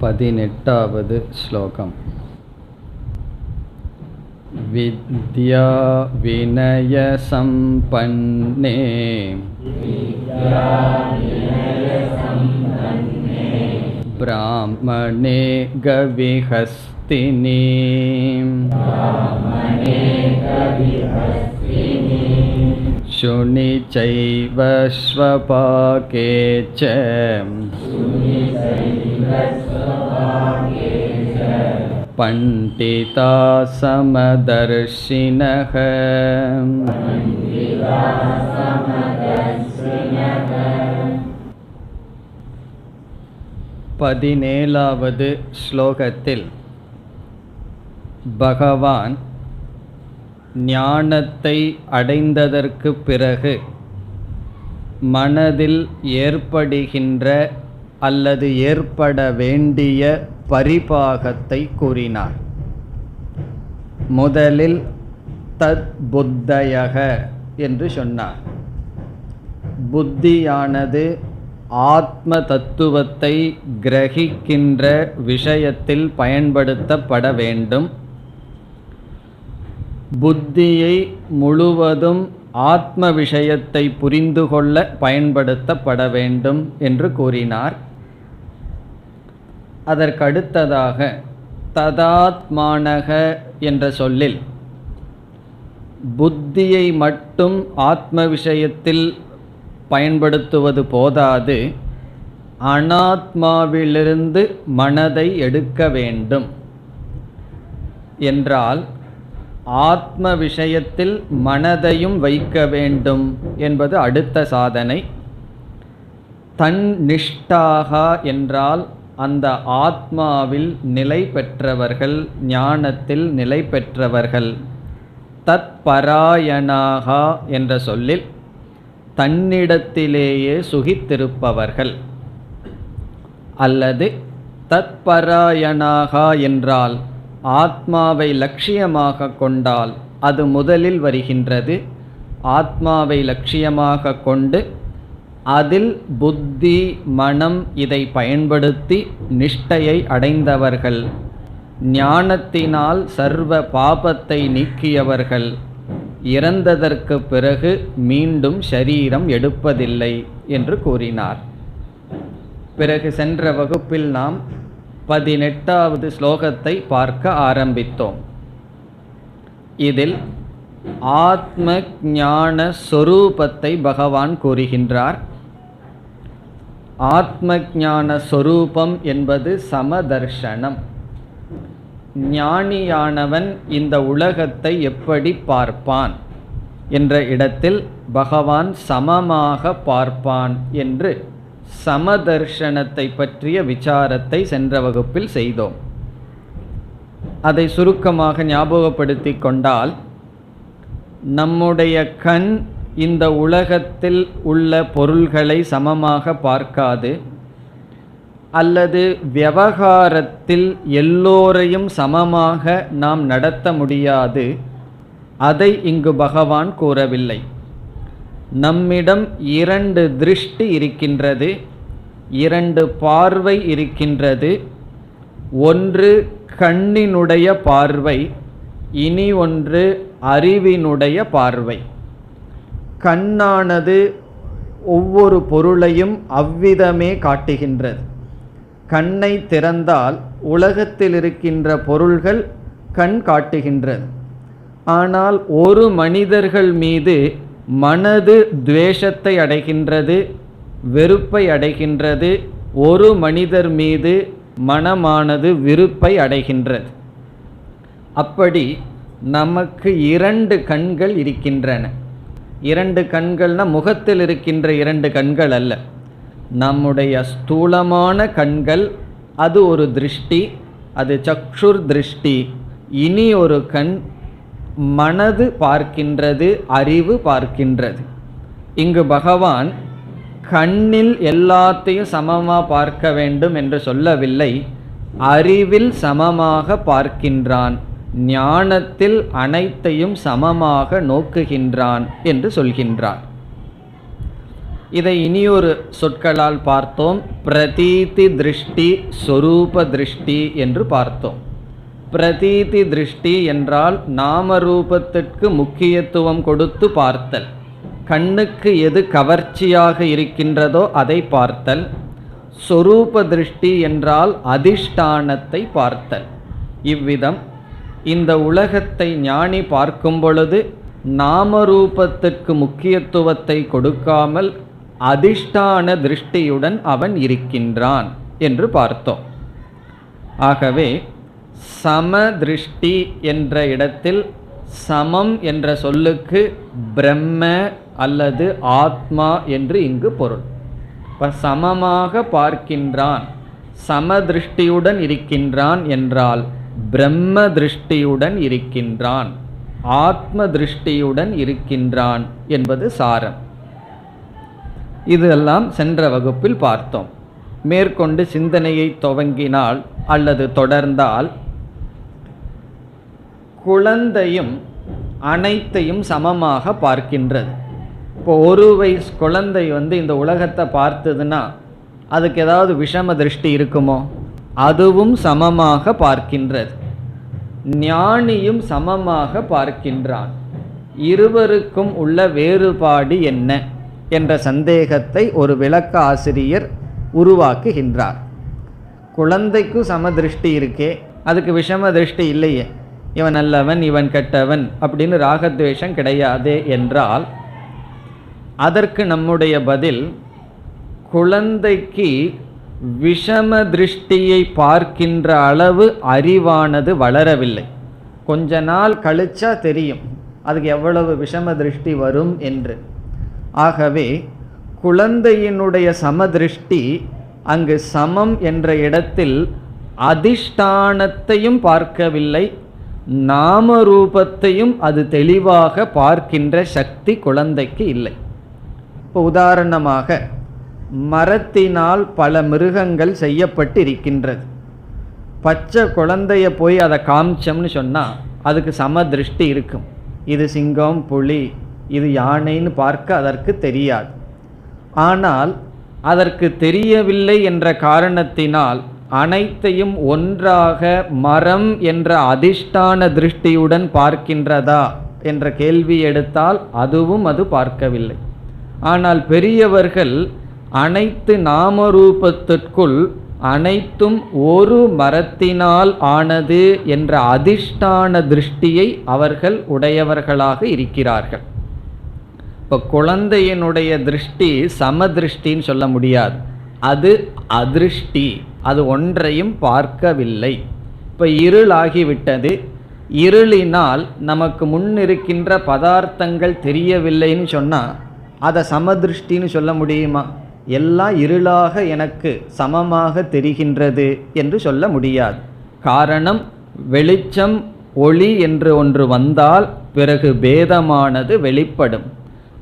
18வது ஸ்லோகம். வித்யா வினய சம்பன்னே பிராமணே கவிஹஸ்தினி சுனி சைவ ஸ்வபாகே ச பண்டிதா சமதர்ஷினஹ. பதினேழாவது ஸ்லோகத்தில் பகவான் ஞானத்தை அடைந்ததற்கு பிறகு மனதில் ஏற்படுகின்ற அல்லது ஏற்பட வேண்டிய பரிபாகத்தை கூறினார். முதலில் தத் புத்தயக என்று சொன்னார். புத்தியானது ஆத்ம தத்துவத்தை கிரகிக்கின்ற விஷயத்தில் பயன்படுத்தப்பட வேண்டும். புத்தியை முழுவதும் ஆத்ம விஷயத்தை புரிந்து கொள்ள பயன்படுத்தப்பட வேண்டும் என்று கூறினார். அதற்கடுத்ததாக ததாத்மானக என்ற சொல்லில் புத்தியை மட்டும் ஆத்ம விஷயத்தில் பயன்படுத்துவது போதாது, அனாத்மாவிலிருந்து மனதை எடுக்க வேண்டும் என்றால் ஆத்ம விஷயத்தில் மனதையும் வைக்க வேண்டும் என்பது அடுத்த சாதனை. தன் நிஷ்டாகா என்றால் அந்த ஆத்மாவில் நிலை பெற்றவர்கள், ஞானத்தில் நிலை பெற்றவர்கள். தத் பராயணாகா என்ற சொல்லில் தன்னிடத்திலேயே சுகித்திருப்பவர்கள். அல்லது தத் பராயணாகா என்றால் ஆத்மாவை லட்சியமாக கொண்டால் அது முதலில் வருகின்றது. ஆத்மாவை லட்சியமாக கொண்டு அதில் புத்தி மனம் இதை பயன்படுத்தி நிஷ்டையை அடைந்தவர்கள், ஞானத்தினால் சர்வ பாபத்தை நீக்கியவர்கள், இறந்ததற்கு பிறகு மீண்டும் ஷரீரம் எடுப்பதில்லை என்று கூறினார். பிறகு சென்ற வகுப்பில் நாம் 18வது ஸ்லோகத்தை பார்க்க ஆரம்பித்தோம். இதில் ஆத்ம ஞான சொரூபத்தை பகவான் கூறுகின்றார். ஆத்ம ஞான சொரூபம் என்பது சமதர்ஷனம். ஞானியானவன் இந்த உலகத்தை எப்படி பார்ப்பான் என்ற இடத்தில் பகவான் சமமாக பார்ப்பான் என்று சமதர்ஷனத்தை பற்றிய விசாரத்தை சென்ற வகுப்பில் செய்தோம். அதை சுருக்கமாக ஞாபகப்படுத்தி கொண்டால், நம்முடைய கண் இந்த உலகத்தில் உள்ள பொருள்களை சமமாக பார்க்காது, அல்லது விவகாரத்தில் எல்லோரையும் சமமாக நாம் நடத்த முடியாது. அதை இங்கு பகவான் கூறவில்லை. நம்மிடம் 2 திருஷ்டி இருக்கின்றது, 2 பார்வை இருக்கின்றது. ஒன்று கண்ணினுடைய பார்வை, இனி ஒன்று அறிவினுடைய பார்வை. கண்ணானது ஒவ்வொரு பொருளையும் அவ்விதமே காட்டுகின்றது. கண்ணை திறந்தால் உலகத்தில் இருக்கின்ற பொருள்கள் கண் காட்டுகின்றது. ஆனால் ஒரு மனிதர்கள் மீது மனது துவேஷத்தை அடைகின்றது, வெறுப்பை அடைகின்றது. ஒரு மனிதர் மீது மனமானது விருப்பை அடைகின்றது. அப்படி நமக்கு 2 கண்கள் இருக்கின்றன. 2 கண்கள்னா முகத்தில் இருக்கின்ற 2 கண்கள் அல்ல, நம்முடைய ஸ்தூலமான கண்கள். அது ஒரு திருஷ்டி, அது சக்ஷுர் திருஷ்டி. இனி ஒரு கண் மனது பார்க்கின்றது, அறிவு பார்க்கின்றது. இங்கு பகவான் கண்ணில் எல்லாத்தையும் சமமாக பார்க்க வேண்டும் என்று சொல்லவில்லை, அறிவில் சமமாக பார்க்கின்றான், ஞானத்தில் அனைத்தையும் சமமாக நோக்குகின்றான் என்று சொல்கின்றான். இதை இனியொரு சொற்களால் பார்த்தோம். பிரதீதி திருஷ்டி, சொரூப திருஷ்டி என்று பார்த்தோம். பிரதீதி திருஷ்டி என்றால் நாமரூபத்திற்கு முக்கியத்துவம் கொடுத்து பார்த்தல், கண்ணுக்கு எது கவர்ச்சியாக இருக்கின்றதோ அதை பார்த்தல். சொரூப திருஷ்டி என்றால் அதிஷ்டானத்தை பார்த்தல். இவ்விதம் இந்த உலகத்தை ஞானி பார்க்கும் பொழுது நாமரூபத்திற்கு முக்கியத்துவத்தை கொடுக்காமல் அதிஷ்டான திருஷ்டியுடன் அவன் இருக்கின்றான் என்று பார்த்தோம். ஆகவே சமதிருஷ்டி என்ற இடத்தில் சமம் என்ற சொல்லுக்கு பிரம்ம அல்லது ஆத்மா என்று இங்கு பொருள். இப்போ சமமாக பார்க்கின்றான், சமதிருஷ்டியுடன் இருக்கின்றான் என்றால் பிரம்ம திருஷ்டியுடன் இருக்கின்றான், ஆத்ம திருஷ்டியுடன் இருக்கின்றான் என்பது சாரம். இதெல்லாம் சென்ற வகுப்பில் பார்த்தோம். மேற்கொண்டு சிந்தனையை துவங்கினால் அல்லது தொடர்ந்தால், குழந்தையும் அனைத்தையும் சமமாக பார்க்கின்றது. இப்போ ஒரு வயசு குழந்தை இந்த உலகத்தை பார்த்ததுன்னா அதுக்கு ஏதாவது விஷம திருஷ்டி இருக்குமோ? அதுவும் சமமாக பார்க்கின்றது. ஞானியும் சமமாக பார்க்கின்றான். இருவருக்கும் உள்ள வேறுபாடு என்ன என்ற சந்தேகத்தை ஒரு விளக்க ஆசிரியர் உருவாக்குகின்றார். குழந்தைக்கு சமதிருஷ்டி இருக்கே, அதுக்கு விஷம திருஷ்டி இல்லையே, இவன் நல்லவன் இவன் கெட்டவன் அப்படின்னு ராகத்வேஷம் கிடையாதே என்றால், அதற்கு நம்முடைய பதில், குழந்தைக்கு விஷம திருஷ்டியை பார்க்கின்ற அளவு அறிவானது வளரவில்லை. கொஞ்ச நாள் கழிச்சா தெரியும் அதுக்கு எவ்வளவு விஷம திருஷ்டி வரும் என்று. ஆகவே குழந்தையினுடைய சமதிருஷ்டி அங்கு சமம் என்ற இடத்தில் அதிஷ்டானத்தையும் பார்க்கவில்லை, நாமரூபத்தையும் அது தெளிவாக பார்க்கின்ற சக்தி குழந்தைக்கு இல்லை. இப்போ உதாரணமாக மரத்தினால் பல மிருகங்கள் செய்யப்பட்டு இருக்கின்றது. பச்சை குழந்தைய போய் அதை காமிச்சோம்னு சொன்னால் அதுக்கு சமதிருஷ்டி இருக்கும். இது சிங்கம், புலி, இது யானைன்னு பார்க்க அதற்கு தெரியாது. ஆனால் அதற்கு தெரியவில்லை என்ற காரணத்தினால் அனைத்தையும் ஒன்றாக மரம் என்ற அதிஷ்டான திருஷ்டியுடன் பார்க்கின்றதா என்ற கேள்வி எடுத்தால் அதுவும் அது பார்க்கவில்லை. ஆனால் பெரியவர்கள் அனைத்து நாமரூபத்திற்குள் அனைத்தும் ஒரு மரத்தினால் ஆனது என்ற அதிஷ்டான திருஷ்டியை அவர்கள் உடையவர்களாக இருக்கிறார்கள். இப்போ குழந்தையினுடைய திருஷ்டி சமதிருஷ்டின்னு சொல்ல முடியாது, அது அதிருஷ்டி, அது ஒன்றையும் பார்க்கவில்லை. இப்போ இருள் ஆகிவிட்டது, இருளினால் நமக்கு முன்னிருக்கின்ற பதார்த்தங்கள் தெரியவில்லைன்னு சொன்னால் அதை சமதிருஷ்டின்னு சொல்ல முடியுமா? எல்லாம் இருளாக எனக்கு சமமாக தெரிகின்றது என்று சொல்ல முடியாது. காரணம், வெளிச்சம் ஒளி என்று ஒன்று வந்தால் பிறகு பேதமானது வெளிப்படும்.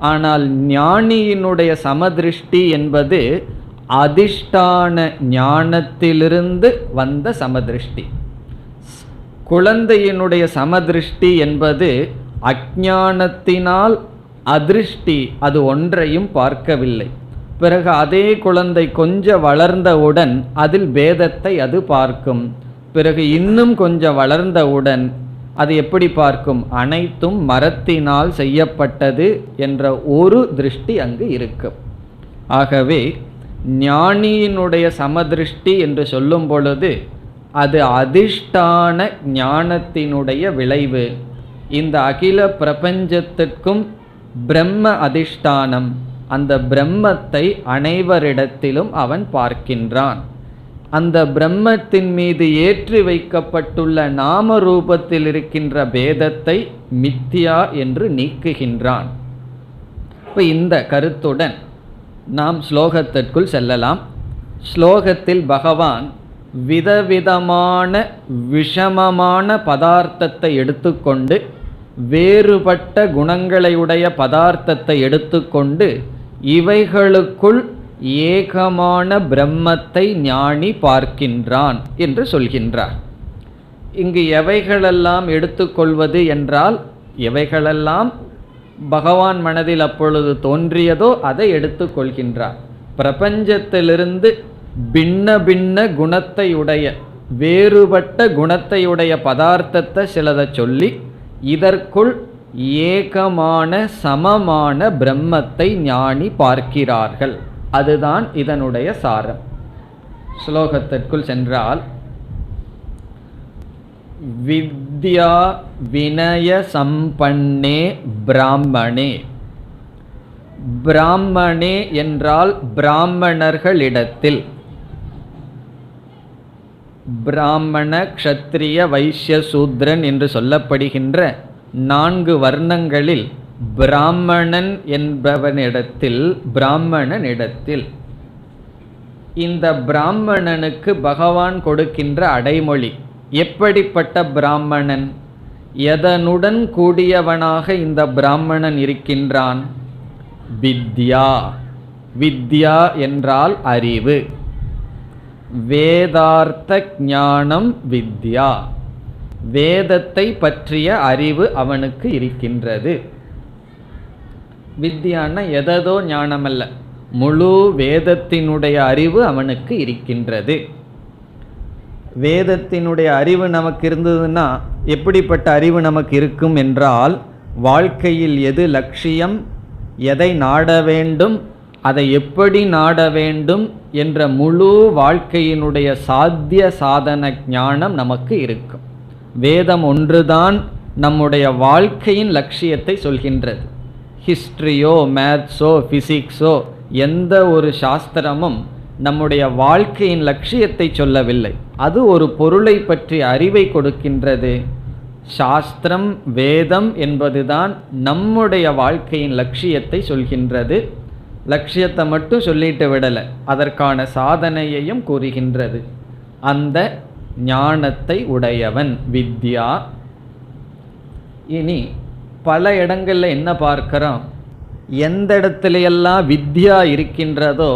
ஆனால் ஞானியினுடைய சமதிருஷ்டி என்பது அதிஷ்டான ஞானத்திலிருந்து வந்த சமதிருஷ்டி. குழந்தையினுடைய சமதிருஷ்டி என்பது அஞ்ஞானத்தினால் அதிருஷ்டி, அது ஒன்றையும் பார்க்கவில்லை. பிறகு அதே குழந்தை கொஞ்சம் வளர்ந்தவுடன் அதில் பேதத்தை அது பார்க்கும். பிறகு இன்னும் கொஞ்சம் வளர்ந்தவுடன் அது எப்படி பார்க்கும்? அனைத்தும் மரத்தினால் செய்யப்பட்டது என்ற ஒரு திருஷ்டி அங்கு இருக்கும். ஆகவே ஞானியினுடைய சமதிருஷ்டி என்று சொல்லும் பொழுது அது அதிஷ்டான ஞானத்தினுடைய விளைவு. இந்த அகில பிரபஞ்சத்திற்கும் பிரம்ம அதிஷ்டானம், அந்த பிரம்மத்தை அனைவரிடத்திலும் அவன் பார்க்கின்றான். அந்த பிரம்மத்தின் மீது ஏற்றி வைக்கப்பட்டுள்ள நாம ரூபத்தில் இருக்கின்ற பேதத்தை மித்யா என்று நீக்குகின்றான். இப்போ இந்த கருத்துடன் நாம் ஸ்லோகத்திற்குள் செல்லலாம். ஸ்லோகத்தில் பகவான் விதவிதமான விஷமமான பதார்த்தத்தை எடுத்துக்கொண்டு, வேறுபட்ட குணங்களையுடைய பதார்த்தத்தை எடுத்துக்கொண்டு, இவைகளுக்குள் ஏகமான பிரம்மத்தை ஞானி பார்க்கின்றான் என்று சொல்கின்றார். இங்கு எவைகளெல்லாம் எடுத்துக்கொள்வது என்றால், எவைகளெல்லாம் பகவான் மனதில் அப்பொழுது தோன்றியதோ அதை எடுத்துக்கொள்கின்றார். பிரபஞ்சத்திலிருந்து பின்ன பின்ன குணத்தையுடைய வேறுபட்ட குணத்தையுடைய பதார்த்தத்தை சிலதை சொல்லி இதற்குள் ஏகமான சமமான பிரம்மத்தை ஞானி பார்க்கிறார்கள். அதுதான் இதனுடைய சாரம். ஸ்லோகத்திற்குள் சென்றால், வித்யா வினய சம்பன்னே பிராமணே. பிராமணே என்றால் பிராமணர்களிடத்தில், பிராமண க்ஷத்ரிய வைஷ்ய சூத்ரன் என்று சொல்லப்படுகின்ற 4 வர்ணங்களில் பிராமணன் என்பவனிடத்தில், பிராமணனிடத்தில், இந்த பிராமணனுக்கு பகவான் கொடுக்கின்ற அடைமொழி. எப்படிப்பட்ட பிராமணன்? எதனுடன் கூடியவனாக இந்த பிராமணன் இருக்கின்றான்? வித்யா. வித்யா என்றால் அறிவு. வேதார்த்த ஞானம் வித்யா. வேதத்தை பற்றிய அறிவு அவனுக்கு இருக்கின்றது. வித்யான்னா எதோ ஞானமல்ல, முழு வேதத்தினுடைய அறிவு அவனுக்கு இருக்கின்றது. வேதத்தினுடைய அறிவு நமக்கு இருந்ததுன்னா எப்படிப்பட்ட அறிவு நமக்கு இருக்கும் என்றால், வாழ்க்கையில் எது லட்சியம், எதை நாட வேண்டும், அதை எப்படி நாட வேண்டும் என்ற முழு வாழ்க்கையினுடைய சாத்திய சாதன ஞானம் நமக்கு இருக்கும். வேதம் ஒன்றுதான் நம்முடைய வாழ்க்கையின் லட்சியத்தை சொல்கின்றது. ஹிஸ்ட்ரியோ மேத்ஸோ ஃபிசிக்ஸோ எந்த ஒரு சாஸ்திரமும் நம்முடைய வாழ்க்கையின் லட்சியத்தை சொல்லவில்லை. அது ஒரு பொருளை பற்றி அறிவை கொடுக்கின்றது. சாஸ்திரம் வேதம் என்பதுதான் நம்முடைய வாழ்க்கையின் லட்சியத்தை சொல்கின்றது. லட்சியத்தை மட்டும் சொல்லிட்டு விடலை, அதற்கான சாதனையையும் கூறுகின்றது. அந்த ஞானத்தை உடையவன் வித்யா. இனி பல இடங்களில் என்ன பார்க்கிறோம்? எந்த இடத்துலையெல்லாம் வித்யா இருக்கின்றதோ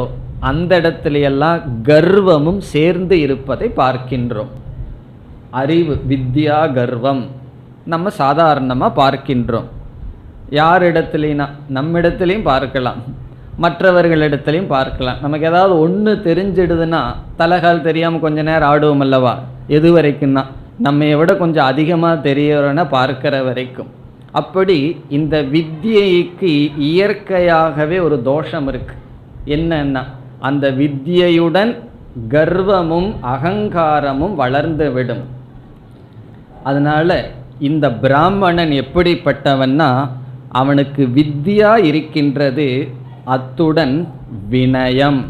அந்த இடத்துலையெல்லாம் கர்வமும் சேர்ந்து இருப்பதை பார்க்கின்றோம். அறிவு வித்யா கர்வம் நம்ம சாதாரணமாக பார்க்கின்றோம். யாரிடத்துலைனா நம்மிடத்துலையும் பார்க்கலாம், மற்றவர்களிடத்துலையும் பார்க்கலாம். நமக்கு ஏதாவது ஒன்று தெரிஞ்சிடுதுன்னா தலைகால் தெரியாமல் கொஞ்ச நேரம் ஆடுவோம் அல்லவா? எது வரைக்கும்னா நம்மை விட கொஞ்சம் அதிகமாக தெரியறன பார்க்கிற வரைக்கும். அப்படி இந்த வித்யைக்கு இயற்கையாகவே ஒரு தோஷம் இருக்கு. என்னன்னா, அந்த வித்யையுடன் கர்வமும் அகங்காரமும் வளர்ந்து விடும். அதனால இந்த பிராமணன் எப்படிப்பட்டவன்னா, அவனுக்கு வித்யா இருக்கின்றது, அத்துடன் வினயம்.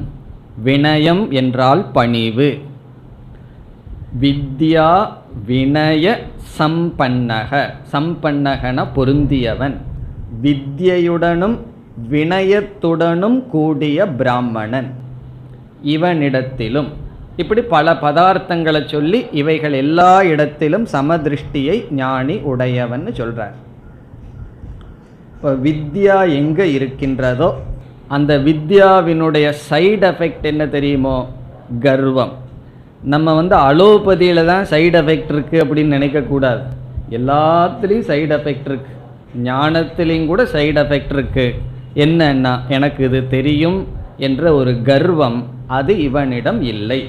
வினயம் என்றால் பணிவு. வித்யா வினய சம்பன்னக. சம்பன்னகன பொருந்தியவன். வித்யையுடனும் வினயத்துடனும் கூடிய பிராமணன். இவனிடத்திலும் இப்படி பல பதார்த்தங்களை சொல்லி இவைகள் எல்லா இடத்திலும் சமதிருஷ்டியை ஞானி உடையவன் சொல்றார். இப்போ வித்யா எங்க இருக்கின்றதோ அந்த வித்யாவினுடைய சைடு எஃபெக்ட் என்ன தெரியுமோ? கர்வம். நம்ம அலோபதியில் தான் சைடு எஃபெக்ட் இருக்குது அப்படின்னு நினைக்கக்கூடாது. எல்லாத்துலேயும் சைடு எஃபெக்ட் இருக்குது. ஞானத்திலையும் கூட சைடு எஃபெக்ட் இருக்குது. என்னன்னா, எனக்கு இது தெரியும் என்ற ஒரு கர்வம், அது இவனிடம் இல்லை.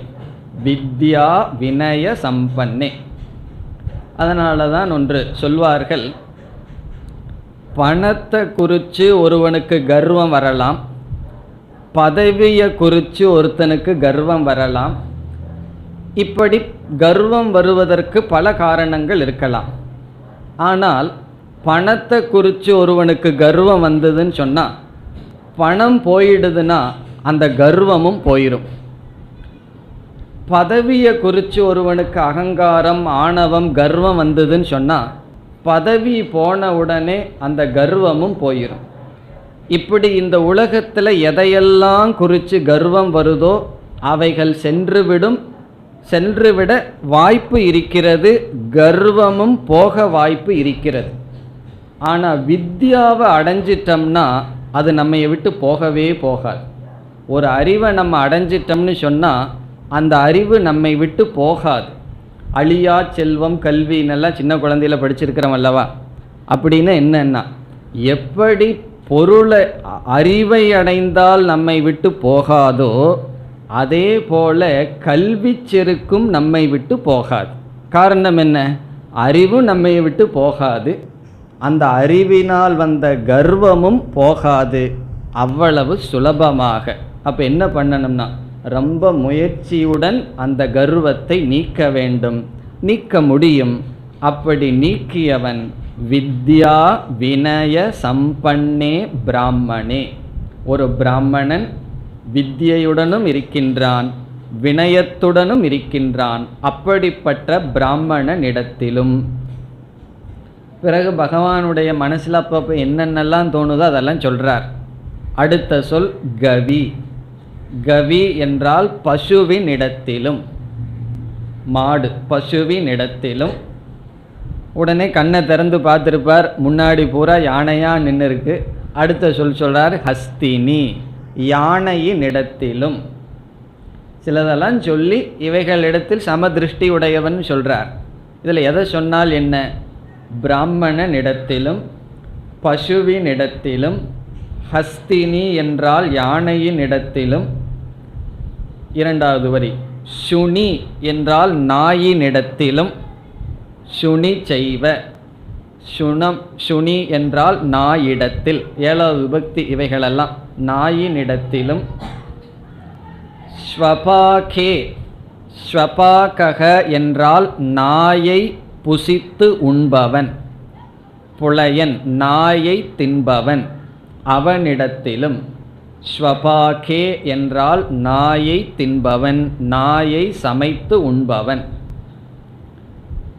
வித்யா வினய சம்பன்னே. அதனால தான் ஒன்று சொல்வார்கள், பணத்தை குறித்து ஒருவனுக்கு கர்வம் வரலாம், பதவியை குறித்து ஒருத்தனுக்கு கர்வம் வரலாம். இப்படி கர்வம் வருவதற்கு பல காரணங்கள் இருக்கலாம். ஆனால் பணத்தை குறித்து ஒருவனுக்கு கர்வம் வந்ததுன்னு சொன்னால், பணம் போயிடுதுன்னா அந்த கர்வமும் போயிடும். பதவியை குறித்து ஒருவனுக்கு அகங்காரம் ஆணவம் கர்வம் வந்ததுன்னு சொன்னால், பதவி போன உடனே அந்த கர்வமும் போயிடும். இப்படி இந்த உலகத்தில் எதையெல்லாம் குறித்து கர்வம் வருதோ அவைகள் சென்றுவிட வாய்ப்பு இருக்கிறது, கர்வமும் போக வாய்ப்பு இருக்கிறது. ஆனால் வித்யாவை அடைஞ்சிட்டோம்னா அது நம்மை விட்டு போகவே போகாது. ஒரு அறிவை நம்ம அடைஞ்சிட்டோம்னு சொன்னால் அந்த அறிவு நம்மை விட்டு போகாது. அழியா செல்வம் கல்வின்னெல்லாம் சின்ன குழந்தையில் படிச்சிருக்கிறோம் அல்லவா? அப்படின்னா என்னன்னா, எப்படி பொருளை அறிவை அடைந்தால் நம்மை விட்டு போகாதோ அதே போல கல்வி செருக்கும் நம்மை விட்டு போகாது. காரணம் என்ன? அறிவு நம்மை விட்டு போகாது, அந்த அறிவினால் வந்த கர்வமும் போகாது அவ்வளவு சுலபமாக. அப்போ என்ன பண்ணணும்னா ரொம்ப முயற்சியுடன் அந்த கர்வத்தை நீக்க வேண்டும். நீக்க முடியும். அப்படி நீக்கியவன் வித்யா வினய சம்பன்னே பிராமணே. ஒரு பிராமணன் வித்யையுடனும் இருக்கின்றான், வினயத்துடனும் இருக்கின்றான். அப்படிப்பட்ட பிராமணனிடத்திலும். பிறகு பகவானுடைய மனசில் அப்பப்போ என்னென்னலாம் தோணுதோ அதெல்லாம் சொல்கிறார். அடுத்த சொல் கவி. கவி என்றால் பசுவின் இடத்திலும், மாடு பசுவின் இடத்திலும். உடனே கண்ணை திறந்து பார்த்துருப்பார், முன்னாடி பூரா யானையாக நின்று இருக்கு. அடுத்த சொல்கிறார் ஹஸ்தினி, யானையின் இடத்திலும். சிலதெல்லாம் சொல்லி இவைகளிடத்தில் சமதிருஷ்டி உடையவன் சொல்கிறார். இதில் எதை சொன்னால் என்ன? பிராமணன் இடத்திலும் பசுவின் இடத்திலும், ஹஸ்தினி என்றால் யானையின் இடத்திலும். இரண்டாவது வரி சுனி என்றால் நாயின் இடத்திலும். சுனி செய்வ, சுனம் சுனி என்றால் நாயிடத்தில். ஏழாவது விபக்தி இவைகளெல்லாம் நாயின் இடத்திலும். ஸ்வபாகே, ஸ்வபாகக என்றால் நாயை புசித்து உண்பவன், புலையன் நாயை தின்பவன், அவனிடத்திலும். ஸ்வபாகே என்றால் நாயை தின்பவன், நாயை சமைத்து உண்பவன்.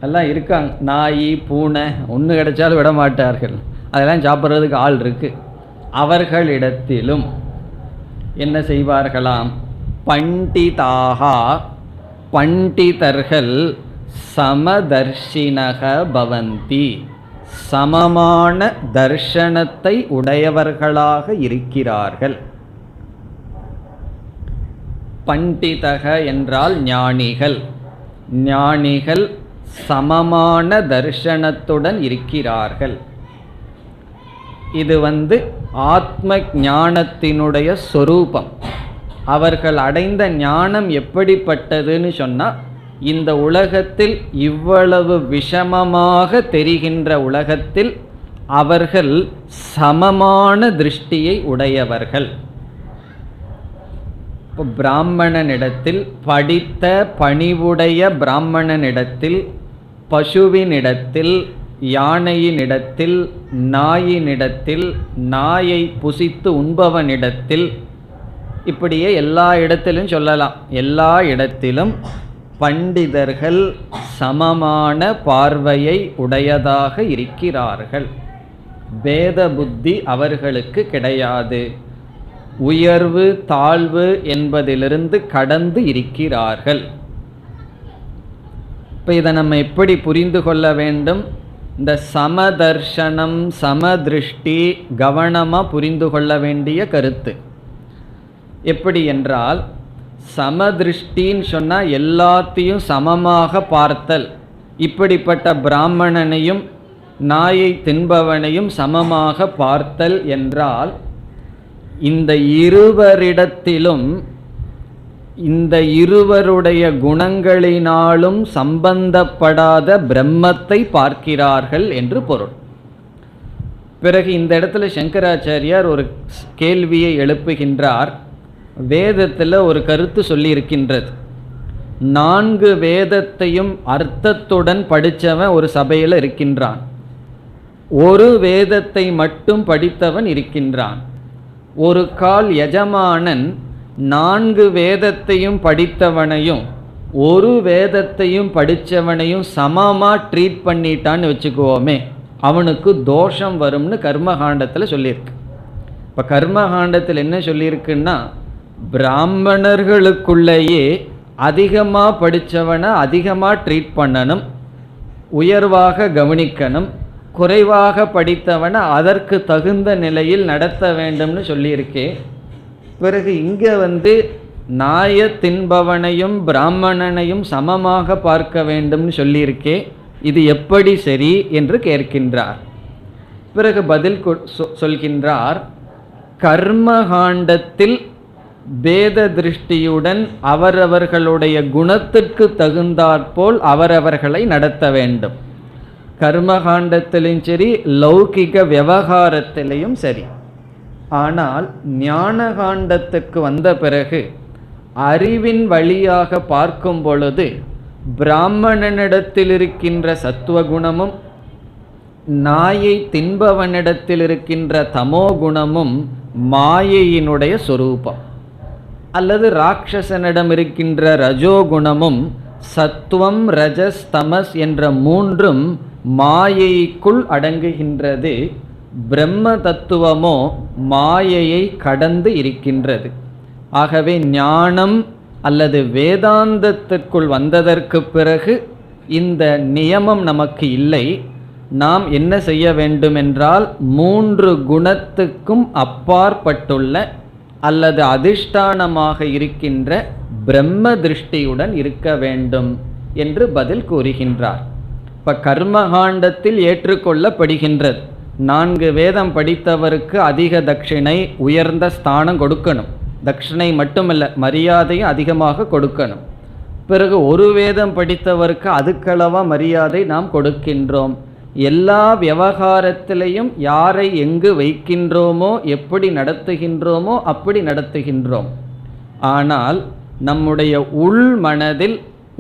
எல்லாம் இருக்காங்க, நாய் பூனை ஒன்று கிடைச்சாலும் விட மாட்டார்கள், அதெல்லாம் சாப்பிட்றதுக்கு ஆள் இருக்கு. அவர்களிடத்திலும் என்ன செய்வார்களாம்? பண்டிதாகா, பண்டிதர்கள் சமதர்ஷினக பவந்தி, சமமான தர்ஷனத்தை உடையவர்களாக இருக்கிறார்கள். பண்டிதக என்றால் ஞானிகள். ஞானிகள் சமமான தர்ஷனத்துடன் இருக்கிறார்கள். இது ஆத்ம ஞானத்தினுடைய சொரூபம். அவர்கள் அடைந்த ஞானம் எப்படிப்பட்டதுன்னு சொன்னால், இந்த உலகத்தில் இவ்வளவு விஷமமாக தெரிகின்ற உலகத்தில் அவர்கள் சமமான திருஷ்டியை உடையவர்கள். இப்போ பிராமணனிடத்தில், படித்த பணிவுடைய பிராமணனிடத்தில், பசுவினிடத்தில், யானையினிடத்தில், நாயினிடத்தில், நாயை புசித்து உண்பவனிடத்தில், இப்படியே எல்லா இடத்திலும் சொல்லலாம். எல்லா இடத்திலும் பண்டிதர்கள் சமமான பார்வையை உடையதாக இருக்கிறார்கள். பேத புத்தி அவர்களுக்கு கிடையாது. உயர்வு தாழ்வு என்பதிலிருந்து கடந்து இருக்கிறார்கள். இப்போ இதை நம்ம எப்படி புரிந்து கொள்ள வேண்டும்? இந்த சமதர்ஷனம் சமதிருஷ்டி கவனமாக புரிந்து கொள்ள வேண்டிய கருத்து. எப்படி என்றால், சமதிருஷ்டின்னு சொன்னால் எல்லாத்தையும் சமமாக பார்த்தல். இப்படிப்பட்ட பிராமணனையும் நாயை தின்பவனையும் சமமாக பார்த்தல் என்றால், இந்த இருவரிடத்திலும் இந்த இருவருடைய குணங்களினாலும் சம்பந்தப்படாத பிரம்மத்தை பார்க்கிறார்கள் என்று பொருள். பிறகு இந்த இடத்துல சங்கராச்சாரியார் ஒரு கேள்வியை எழுப்புகின்றார். வேதத்தில் ஒரு கருத்து சொல்லியிருக்கின்றது. 4 வேதத்தையும் அர்த்தத்துடன் படித்தவன் ஒரு சபையில் இருக்கின்றான், ஒரு வேதத்தை மட்டும் படித்தவன் இருக்கின்றான். ஒரு கால் எஜமானன் 4 வேதத்தையும் படித்தவனையும் ஒரு வேதத்தையும் படித்தவனையும் சமமாக ட்ரீட் பண்ணிட்டான்னு வச்சுக்குவோமே, அவனுக்கு தோஷம் வரும்னு கர்மகாண்டத்தில் சொல்லியிருக்கு. இப்போ கர்மகாண்டத்தில் என்ன சொல்லியிருக்குன்னா, பிராமணர்களுக்குள்ளேயே அதிகமாக படித்தவனை அதிகமாக ட்ரீட் பண்ணணும், உயர்வாக கவனிக்கணும், குறைவாக படித்தவனை அதற்கு தகுந்த நிலையில் நடத்த வேண்டும்னு சொல்லியிருக்கே. பிறகு இங்கே நாய தின்பவனையும் பிராமணனையும் சமமாக பார்க்க வேண்டும்னு சொல்லியிருக்கே. இது எப்படி சரி என்று கேட்கின்றார். பிறகு பதில் சொல்கின்றார், கர்மகாண்டத்தில் பேத திருஷ்டியுடன் அவரவர்களுடைய குணத்திற்கு தகுந்தாற்போல் அவரவர்களை நடத்த வேண்டும். கர்மகாண்டத்திலும் சரி, லௌகிக விவகாரத்திலையும் சரி. ஆனால் ஞான காண்டத்துக்கு வந்த பிறகு அறிவின் வழியாக பார்க்கும் பொழுது பிராமணனிடத்தில் இருக்கின்ற சத்துவகுணமும் நாயை தின்பவனிடத்தில் இருக்கின்ற தமோ குணமும் மாயையினுடைய சொரூபம், அல்லது ராட்சசனிடம் இருக்கின்ற ரஜோகுணமும் சத்துவம் ரஜஸ் தமஸ் என்ற மூன்றும் மாயைக்குள் அடங்குகின்றது. பிரம்ம தத்துவமோ மாயையை கடந்து இருக்கின்றது. ஆகவே ஞானம் அல்லது வேதாந்தத்திற்குள் வந்ததற்கு பிறகு இந்த நியமம் நமக்கு இல்லை. நாம் என்ன செய்ய வேண்டும் என்றால், மூன்று குணத்துக்கும் அப்பாற்பட்டுள்ள அல்லது அதிஷ்டானமாக இருக்கின்ற பிரம்ம திருஷ்டியுடன் இருக்க வேண்டும் என்று பதில் கூறுகின்றார். இப்போ கர்மகாண்டத்தில் ஏற்றுக்கொள்ளப்படுகின்றது. 4 வேதம் படித்தவருக்கு அதிக தட்சிணை, உயர்ந்த ஸ்தானம் கொடுக்கணும். தட்சிணை மட்டுமல்ல, மரியாதையும் அதிகமாக கொடுக்கணும். பிறகு ஒரு வேதம் படித்தவருக்கு அதுக்களவா மரியாதை நாம் கொடுக்கின்றோம். எல்லா விவகாரத்திலையும் யாரை எங்கு வைக்கின்றோமோ, எப்படி நடத்துகின்றோமோ அப்படி நடத்துகின்றோம். ஆனால் நம்முடைய உள் மனதில்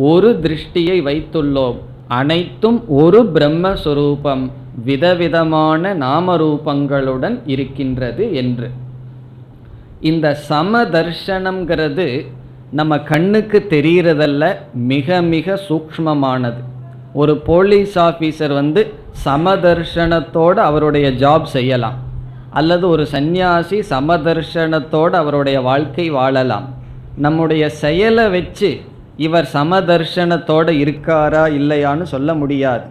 ஒரு திருஷ்டியை வைத்துள்ளோம். அனைத்தும் ஒரு பிரம்மஸ்வரூபம், விதவிதமான நாமரூபங்களுடன் இருக்கின்றது என்று. இந்த சமதர்ஷனம்ங்கிறது நம்ம கண்ணுக்கு தெரிகிறதல்ல, மிக மிக சூக்ஷ்மமானது. ஒரு போலீஸ் ஆஃபீஸர் சமதர்ஷனத்தோடு அவருடைய ஜாப் செய்யலாம், அல்லது ஒரு சந்நியாசி சமதர்ஷனத்தோடு அவருடைய வாழ்க்கை வாழலாம். நம்முடைய செயலை வச்சு இவர் சமதர்ஷனத்தோடு இருக்காரா இல்லையான்னு சொல்ல முடியாது.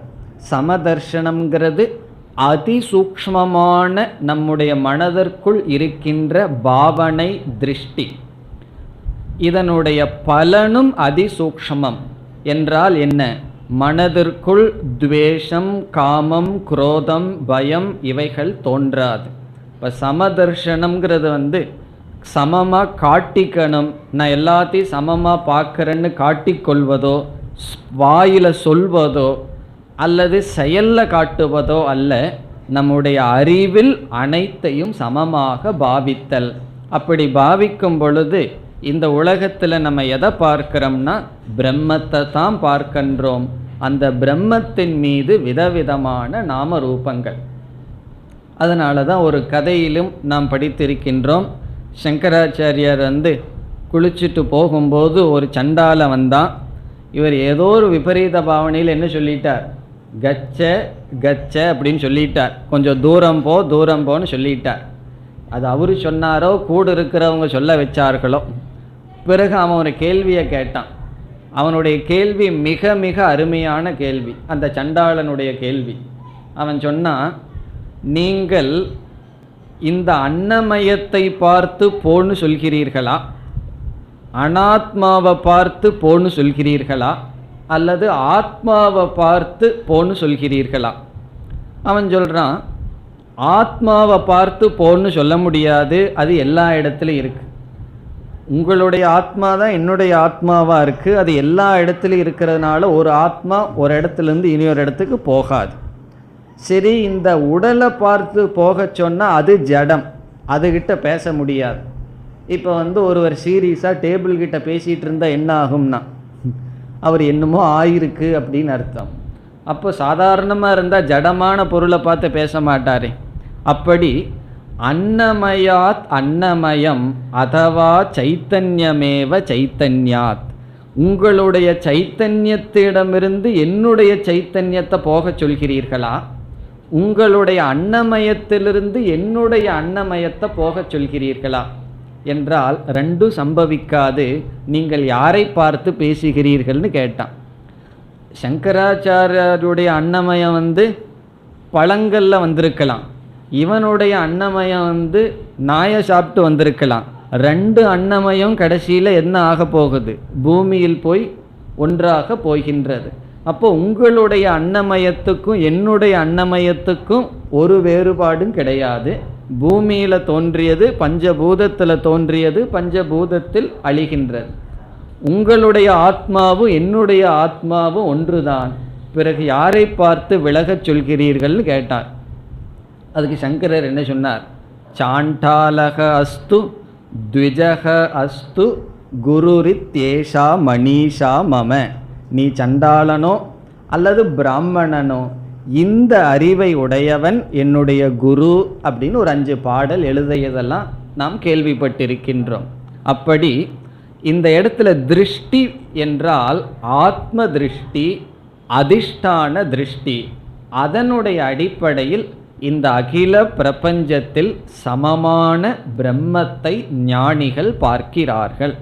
சமதர்ஷனம்ங்கிறது அதிசூக்ஷ்மமான நம்முடைய மனதிற்குள் இருக்கின்ற பாவனை திருஷ்டி. இதனுடைய பலனும் அதிசூக்ஷ்மம். என்றால் என்ன? மனதிற்குள் துவேஷம், காமம், குரோதம், பயம் இவைகள் தோன்றாது. இப்போ சமதர்ஷனம்ங்கிறது சமமாக காட்டிக்கணும், நான் எல்லாத்தையும் சமமாக பார்க்குறேன்னு காட்டிக்கொள்வதோ, வாயில் சொல்வதோ அல்லது செயலில் காட்டுவதோ அல்ல. நம்முடைய அறிவில் அனைத்தையும் சமமாக பாவித்தல். அப்படி பாவிக்கும் பொழுது இந்த உலகத்தில் நம்ம எதை பார்க்கிறோம்னா பிரம்மத்தை தான் பார்க்கின்றோம். அந்த பிரம்மத்தின் மீது விதவிதமான நாம ரூபங்கள். அதனால தான் ஒரு கதையிலும் நாம் படித்திருக்கின்றோம். சங்கராச்சாரியார் குளிச்சுட்டு போகும்போது ஒரு சண்டால வந்தான். இவர் ஏதோ ஒரு விபரீத பாவனையில் என்ன சொல்லிட்டார்? கச்ச கச்ச அப்படின்னு சொல்லிட்டார். கொஞ்சம் தூரம் போ தூரம் போன்னு சொல்லிட்டார். அது அவரு சொன்னாரோ கூட இருக்கிறவங்க சொல்ல வச்சார்களோ. பிறகு அவன் ஒரு கேள்வியை கேட்டான். அவனுடைய கேள்வி மிக மிக அருமையான கேள்வி, அந்த சண்டாளனுடைய கேள்வி. அவன் சொன்னான், நீங்கள் இந்த அன்னமயத்தை பார்த்து போன்னு சொல்கிறீர்களா, அனாத்மாவை பார்த்து போன்னு சொல்கிறீர்களா, அல்லது ஆத்மாவை பார்த்து போன்னு சொல்கிறீர்களா? அவன் சொல்கிறான், ஆத்மாவை பார்த்து போன்னு சொல்ல முடியாது, அது எல்லா இடத்துலையும் இருக்குது. உங்களுடைய ஆத்மா தான் என்னுடைய ஆத்மாவாக இருக்குது, அது எல்லா இடத்துலையும் இருக்கிறதுனால ஒரு ஆத்மா ஒரு இடத்துலேருந்து இன்னொரு இடத்துக்கு போகாது. சரி, இந்த உடலை பார்த்து போக சொன்னால் அது ஜடம், அதுகிட்ட பேச முடியாது. இப்போ ஒருவர் சீரியஸாக டேபிள் கிட்ட பேசிகிட்டு இருந்தால் என்ன ஆகும்னா, அவர் என்னமோ ஆயிருக்கு அப்படின்னு அர்த்தம். அப்போ சாதாரணமாக இருந்தால் ஜடமான பொருளை பார்த்து பேச மாட்டாரே. அப்படி அன்னமயாத் அன்னமயம் அதவா சைத்தன்யமேவ சைத்தன்யாத், உங்களுடைய சைத்தன்யத்திடமிருந்து என்னுடைய சைத்தன்யத்தை போக சொல்கிறீர்களா, உங்களுடைய அன்னமயத்திலிருந்து என்னுடைய அன்னமயத்தை போக சொல்கிறீர்களா என்றால் ரெண்டும் சம்பவிக்காது. நீங்கள் யாரை பார்த்து பேசுகிறீர்கள்னு கேட்டான். சங்கராச்சாரியருடைய அன்னமயம் பழங்களில் வந்திருக்கலாம், இவனுடைய அன்னமயம் நாயை சாப்பிட்டு வந்திருக்கலாம். ரெண்டு அன்னமயம் கடைசியில் என்ன ஆக போகுது? பூமியில் போய் ஒன்றாக போகின்றது. அப்போ உங்களுடைய அன்னமயத்துக்கும் என்னுடைய அன்னமயத்துக்கும் ஒரு வேறுபாடும் கிடையாது. பூமியில தோன்றியது பஞ்சபூதத்தில் தோன்றியது, பஞ்சபூதத்தில் அழிகின்றது. உங்களுடைய ஆத்மாவும் என்னுடைய ஆத்மாவும் ஒன்றுதான். பிறகு யாரை பார்த்து விலகச் சொல்கிறீர்கள் கேட்டார். அதுக்கு சங்கரர் என்ன சொன்னார்? சாண்டாலக அஸ்து த்விஜக அஸ்து குருரித்யேஷா மணீஷா மம. நீ சண்டாளனோ அல்லது பிராமணனோ, இந்த அறிவை உடையவன் என்னுடைய குரு அப்படின்னு ஒரு 5 பாடல் எழுதியதெல்லாம் நாம் கேள்விப்பட்டிருக்கின்றோம். அப்படி இந்த இடத்துல திருஷ்டி என்றால் ஆத்ம திருஷ்டி, அதிஷ்டான திருஷ்டி. அதனுடைய அடிப்படையில் இந்த அகில பிரபஞ்சத்தில் சமமான பிரம்மத்தை ஞானிகள் பார்க்கிறார்கள்.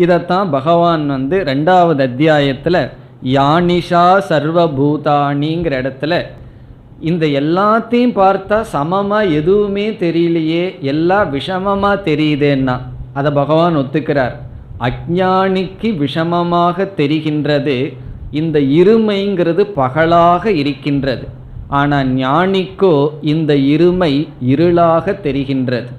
இதைத்தான் பகவான் 2வது அத்தியாயத்தில் யானிஷா சர்வபூதானிங்கிற இடத்துல இந்த எல்லாத்தையும் பார்த்தா சமமாக எதுவுமே தெரியலையே, எல்லாம் விஷமமாக தெரியுதேன்னா அதை பகவான் ஒத்துக்கிறார். அஞ்ஞானிக்கு விஷமமாக தெரிகின்றது, இந்த இருமைங்கிறது பகலாக இருக்கின்றது. ஆனால் ஞானிக்கோ இந்த இருமை இருளாக தெரிகின்றது.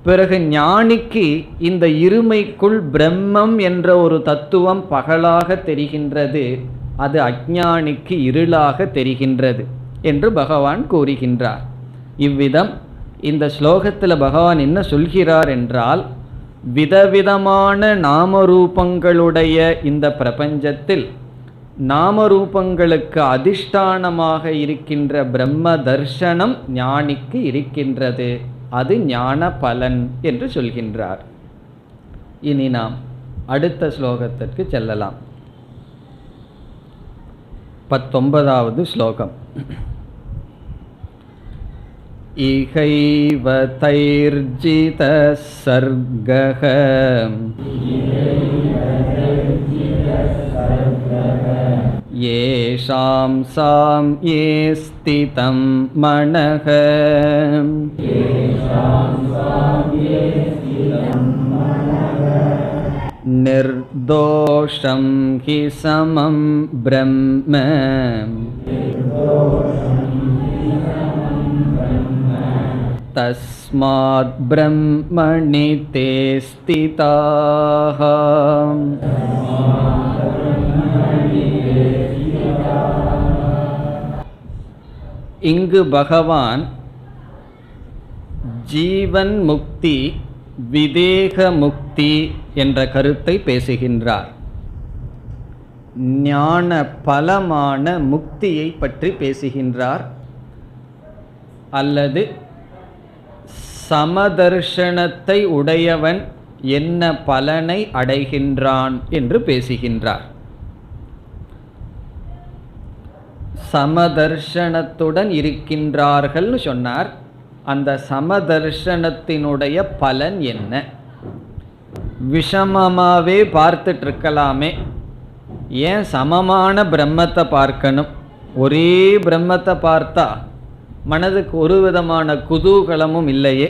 பிறகு ஞானிக்கு இந்த இருமைக்குள் பிரம்மம் என்ற ஒரு தத்துவம் பகலாக தெரிகின்றது, அது அஞ்ஞானிக்கு இருளாக தெரிகின்றது என்று பகவான் கூறுகின்றார். இவ்விதம் இந்த ஸ்லோகத்தில் பகவான் என்ன சொல்கிறார் என்றால், விதவிதமான நாமரூபங்களுடைய இந்த பிரபஞ்சத்தில் நாமரூபங்களுக்கு அதிஷ்டானமாக இருக்கின்ற பிரம்ம தர்சனம் ஞானிக்கு இருக்கின்றது, அது ஞான பலன் என்று சொல்கின்றார். இனி நாம் அடுத்த ஸ்லோகத்திற்கு செல்லலாம். 19வது ஸ்லோகம். இகைவ தைர்ஜித சர்கஹ ஏஷாம் சாம் ஏ ஸ்திதம் மனஹ நிர்தோஷம் ஹி சமம் பிரம்ம தஸ்மாத் பிரம்மணி தே ஸ்திதாஹ. இங்கு பகவான் ஜீவன் முக்தி, விதேக முக்தி என்ற கருத்தை பேசுகின்றார். ஞான பலமான முக்தியை பற்றி பேசுகின்றார், அல்லது சமதர்ஷனத்தை உடையவன் என்ன பலனை அடைகின்றான் என்று பேசுகின்றார். சமதர்ஷனத்துடன் இருக்கின்றார்கள்னு சொன்னார். அந்த சமதர்ஷனத்தினுடைய பலன் என்ன? விஷமமாகவே பார்த்துட்டு இருக்கலாமே, ஏன் சமமான பிரம்மத்தை பார்க்கணும்? ஒரே பிரம்மத்தை பார்த்தா மனதுக்கு ஒரு விதமான குதூகலமும் இல்லையே,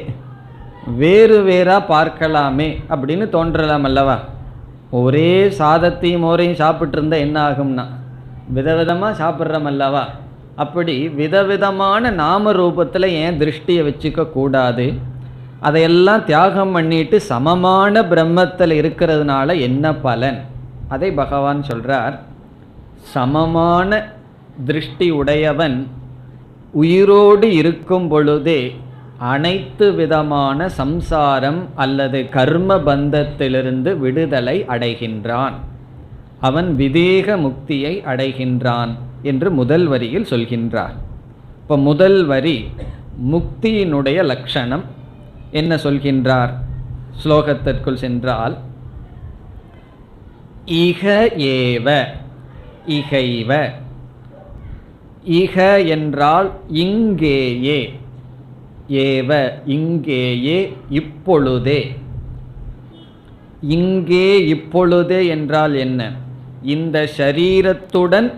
வேறு வேறாக பார்க்கலாமே அப்படின்னு தோன்றலாம் அல்லவா? ஒரே சாதத்தையும் மோரையும் சாப்பிட்டு இருந்தால் என்ன ஆகும்னா விதவிதமாக சாப்பிட்றோம் அல்லவா? அப்படி விதவிதமான நாம ரூபத்தில் ஏன் திருஷ்டியை வச்சுக்க கூடாது? அதையெல்லாம் தியாகம் பண்ணிட்டு சமமான பிரம்மத்தில் இருக்கிறதுனால என்ன பலன்? அதை பகவான் சொல்கிறார். சமமான திருஷ்டி உடையவன் உயிரோடு இருக்கும் பொழுதே அனைத்து விதமான சம்சாரம் அல்லது கர்ம பந்தத்திலிருந்து விடுதலை அடைகின்றான். அவன் விதேக முக்தியை அடைகின்றான் என்று முதல் வரியில் சொல்கின்றார். இப்போ முதல் வரி முக்தியினுடைய லட்சணம் என்ன சொல்கின்றார்? ஸ்லோகத்திற்குள் சென்றால், இக ஏவ, இகைவ. இக என்றால் இங்கேயே, ஏவ இங்கேயே, இப்பொழுதே. இங்கே இப்பொழுதே என்றால் என்ன? இந்த ஷரீரத்துடன்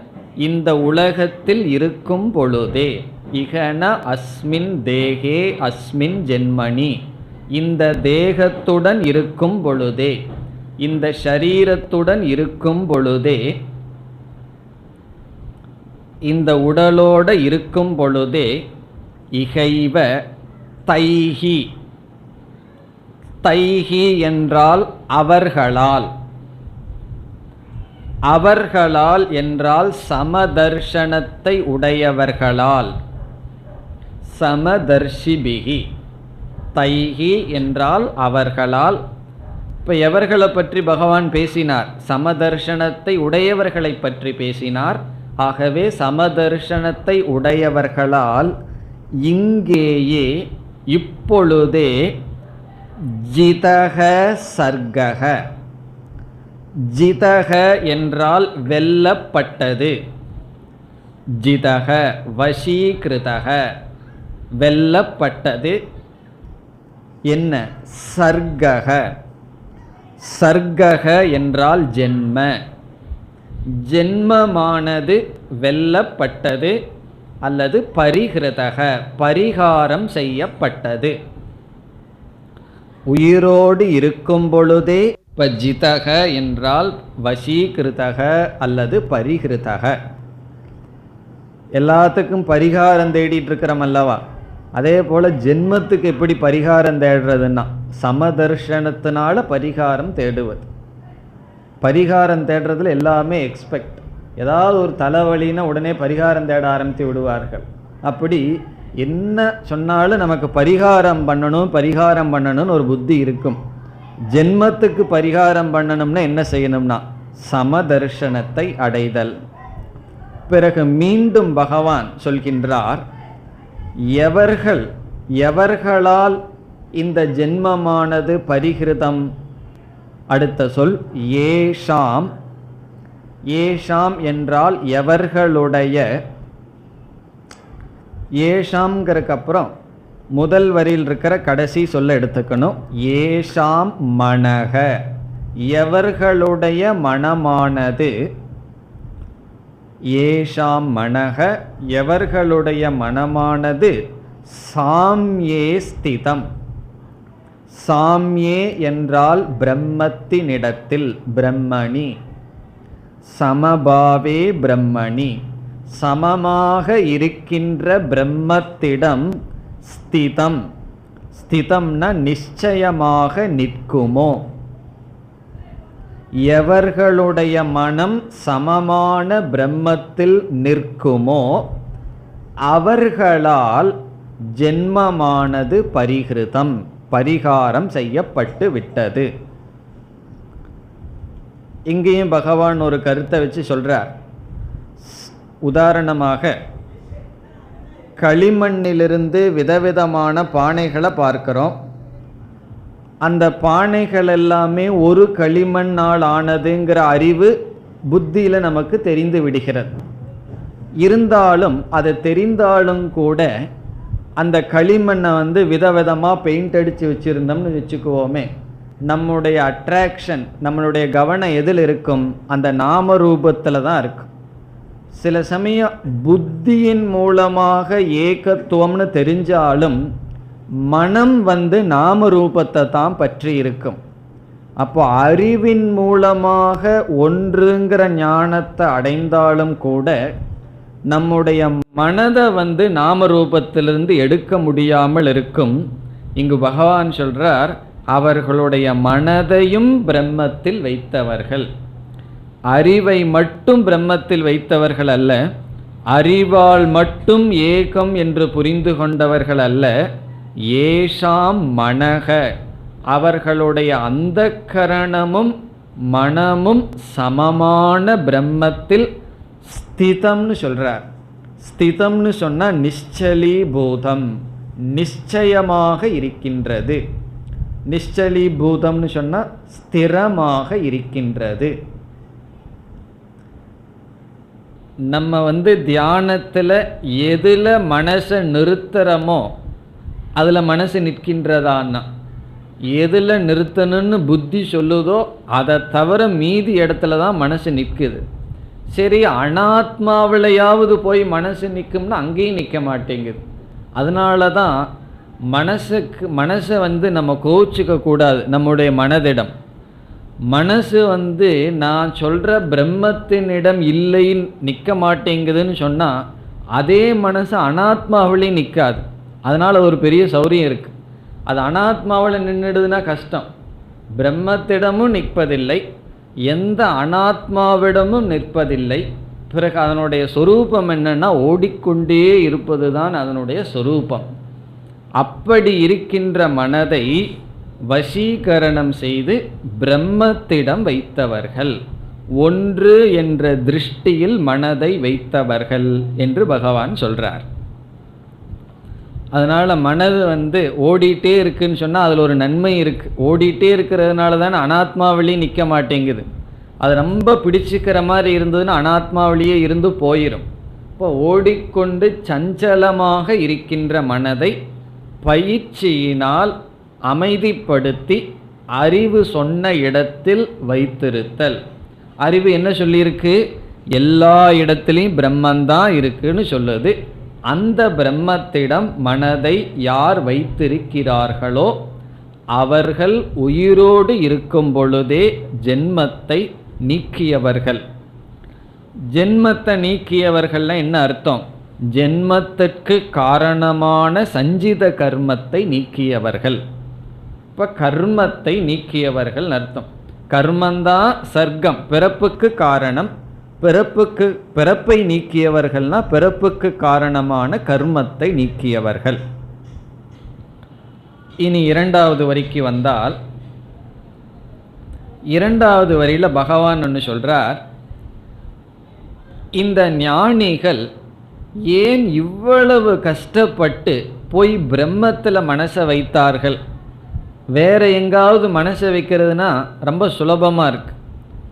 இந்த உலகத்தில் இருக்கும் பொழுதே. இகன அஸ்மின் தேகே அஸ்மின் ஜென்மணி, இந்த தேகத்துடன் இருக்கும் பொழுதே, இந்த ஷரீரத்துடன் இருக்கும் பொழுதே. இந்த உடலோடு இருக்கும் பொழுதே இகைவ தைஹி, தைஹி என்றால் அவர்களால், அவர்களால் என்றால் சமதர்ஷனத்தை உடையவர்களால், சமதர்ஷிபிகி, தைஹி என்றால் அவர்களால். இப்போ எவர்களை பற்றி பகவான் பேசினார்? சமதர்ஷனத்தை உடையவர்களை பற்றி பேசினார். ஆகவே சமதர்ஷனத்தை உடையவர்களால் இங்கேயே இப்பொழுதே ஜிதக சர்க்கக, ஜிதக என்றால் வெல்லப்பட்டது, ஜிதக வசீகிருதக வெல்லப்பட்டது. என்ன? சர்க்கக, சர்க்கக என்றால் ஜென்ம, ஜென்மமானது வெல்லப்பட்டது அல்லது பரிகிருதக பரிகாரம் செய்யப்பட்டது. உயிரோடு இருக்கும் பொழுதே இப்ப ஜிதக என்றால் வசீகிருதக அல்லது பரிகிருதக. எல்லாத்துக்கும் பரிகாரம் தேடிட்டு இருக்கிறோம் அல்லவா? அதே போல ஜென்மத்துக்கு எப்படி பரிகாரம் தேடுறதுன்னா சமதர்ஷனத்தினால பரிகாரம் தேடுவது. பரிகாரம் தேடுறதுல எல்லாமே எக்ஸ்பெக்ட், ஏதாவது ஒரு தலைவலின்னா உடனே பரிகாரம் தேட ஆரம்பித்து விடுவார்கள். அப்படி என்ன சொன்னாலும் நமக்கு பரிகாரம் பண்ணணும் பரிகாரம் பண்ணணும்னு ஒரு புத்தி இருக்கும். ஜென்மத்துக்கு பரிகாரம் பண்ணணும்னா என்ன செய்யணும்னா சமதர்ஷனத்தை அடைதல். பிறகு மீண்டும் பகவான் சொல்கின்றார், எவர்களால் இந்த ஜென்மமானது பரிகிருதம். அடுத்த சொல் ஏஷாம், ஏஷாம் என்றால் எவர்களுடைய. ஏஷாம்ங்கிறதுக்கு அப்புறம் முதல் வரியில் இருக்கிற கடைசி சொல்ல எடுத்துக்கணும். ஏஷாம் மனக, எவர்களுடைய மனமானது, ஏஷாம் மனக எவர்களுடைய மனமானது சாம்யே ஸ்திதம். சாம்யே என்றால் பிரம்மத்தினிடத்தில், பிரம்மணி, சமபாவே பிரம்மணி சமமாக இருக்கின்ற பிரம்மத்திடம் ஸ்திதம். ஸ்திதம்னா நிச்சயமாக நிற்குமோ. எவர்களுடைய மனம் சமமான பிரம்மத்தில் நிற்குமோ அவர்களால் ஜென்மமானது பரிகிருதம் பரிகாரம் செய்யப்பட்டு விட்டது. இங்கேயும் பகவான் ஒரு கருத்தை வச்சு சொல்றார். உதாரணமாக களிமண்ணிலிருந்து விதவிதமான பானைகளை பார்க்கிறோம். அந்த பானைகள் எல்லாமே ஒரு களிமண்ணால் ஆனதுங்கிற அறிவு புத்தியில் நமக்கு தெரிந்து விடுகிறது. இருந்தாலும் அது தெரிந்தாலும் கூட அந்த களிமண்ணை விதவிதமாக பெயிண்ட் அடித்து வச்சுருந்தோம்னு வச்சுக்குவோமே, நம்முடைய அட்ராக்ஷன் நம்மளுடைய கவனம் எதில் இருக்கும்? அந்த நாம ரூபத்தில் தான் இருக்கும். சில சமயம் புத்தியின் மூலமாக ஏகத்துவம்னு தெரிஞ்சாலும் மனம் நாம ரூபத்தை தான் பற்றி இருக்கும். அப்போ அறிவின் மூலமாக ஒன்றுங்கிற ஞானத்தை அடைந்தாலும் கூட நம்முடைய மனதை நாம ரூபத்திலிருந்து எடுக்க முடியாமல் இருக்கும். இங்கு பகவான் சொல்றார், அவர்களுடைய மனதையும் பிரம்மத்தில் வைத்தவர்கள். அறிவை மட்டும் பிரம்மத்தில் வைத்தவர்கள் அல்ல, அறிவால் மட்டும் ஏகம் என்று புரிந்து கொண்டவர்கள் அல்ல. ஏஷாம் மனக, அவர்களுடைய அந்தக்கரணமும் மனமும் சமமான பிரம்மத்தில் ஸ்திதம்னு சொல்றார். ஸ்திதம்னு சொன்னா நிச்சலீபூதம், நிச்சயமாக இருக்கின்றது. நிச்சலீபூதம்னு சொன்னா ஸ்திரமாக இருக்கின்றது. நம்ம தியானத்தில் எதில் மனசை நிறுத்துறோமோ அதில் மனசு நிற்கின்றதான்னா, எதில் நிறுத்தணும்னு புத்தி சொல்லுதோ அதை தவிர மீதி இடத்துல தான் மனசு நிற்குது. சரி, அனாத்மாவிலையாவது போய் மனசு நிற்கும்னா அங்கேயும் நிற்க மாட்டேங்குது. அதனால தான் மனசை நம்ம கோச்சிக்க கூடாது. நம்முடைய மனதிடம் மனசு நான் சொல்கிற பிரம்மத்தினிடம் இல்லைன்னு நிற்க மாட்டேங்குதுன்னு சொன்னால் அதே மனசு அனாத்மாவிலையும் நிற்காது. அதனால் ஒரு பெரிய சௌரியம் இருக்குது. அது அனாத்மாவில் நின்றுடுதுன்னா கஷ்டம். பிரம்மத்திடமும் நிற்பதில்லை, எந்த அனாத்மாவிடமும் நிற்பதில்லை. பிறகு அதனுடைய சொரூபம் என்னன்னா ஓடிக்கொண்டே இருப்பது தான் அதனுடைய சொரூபம். அப்படி இருக்கின்ற மனதை வசீகரணம் செய்து பிரம்மத்திடம் வைத்தவர்கள், ஒன்று என்ற திருஷ்டியில் மனதை வைத்தவர்கள் என்று பகவான் சொல்றார். அதனால் மனது ஓடிட்டே இருக்குன்னு சொன்னால் அதில் ஒரு நன்மை இருக்குது. ஓடிட்டே இருக்கிறதுனால தானே அனாத்மாவிலேயே நிற்க மாட்டேங்குது. அது ரொம்ப பிடிச்சிக்கிற மாதிரி இருந்ததுன்னா அனாத்மாவிலேயே இருந்து போயிடும். இப்போ ஓடிக்கொண்டு சஞ்சலமாக இருக்கின்ற மனதை பயிற்சியினால் அமைதிப்படுத்தி அறிவு சொன்ன இடத்தில் வைத்திருத்தல். அறிவு என்ன சொல்லியிருக்கு? எல்லா இடத்துலையும் பிரம்மந்தான் இருக்குன்னு சொல்லுது. அந்த பிரம்மத்திடம் மனதை யார் வைத்திருக்கிறார்களோ அவர்கள் உயிரோடு இருக்கும் பொழுதே ஜென்மத்தை நீக்கியவர்கள். ஜென்மத்தை நீக்கியவர்கள்னா என்ன அர்த்தம்? ஜென்மத்திற்கு காரணமான சஞ்சித கர்மத்தை நீக்கியவர்கள். இப்போ கர்மத்தை நீக்கியவர்கள் அர்த்தம். கர்மந்தான் சர்க்கம், பிறப்புக்கு காரணம். பிறப்பை நீக்கியவர்கள்னா பிறப்புக்கு காரணமான கர்மத்தை நீக்கியவர்கள். இனி இரண்டாவது வரிக்கு வந்தால், இரண்டாவது வரியில் பகவான் ஒன்று சொல்றார். இந்த ஞானிகள் ஏன் இவ்வளவு கஷ்டப்பட்டு போய் பிரம்மத்தில் மனசை வைத்தார்கள்? வேற எங்காவது மனசை வைக்கிறதுனா ரொம்ப சுலபமாக இருக்கு.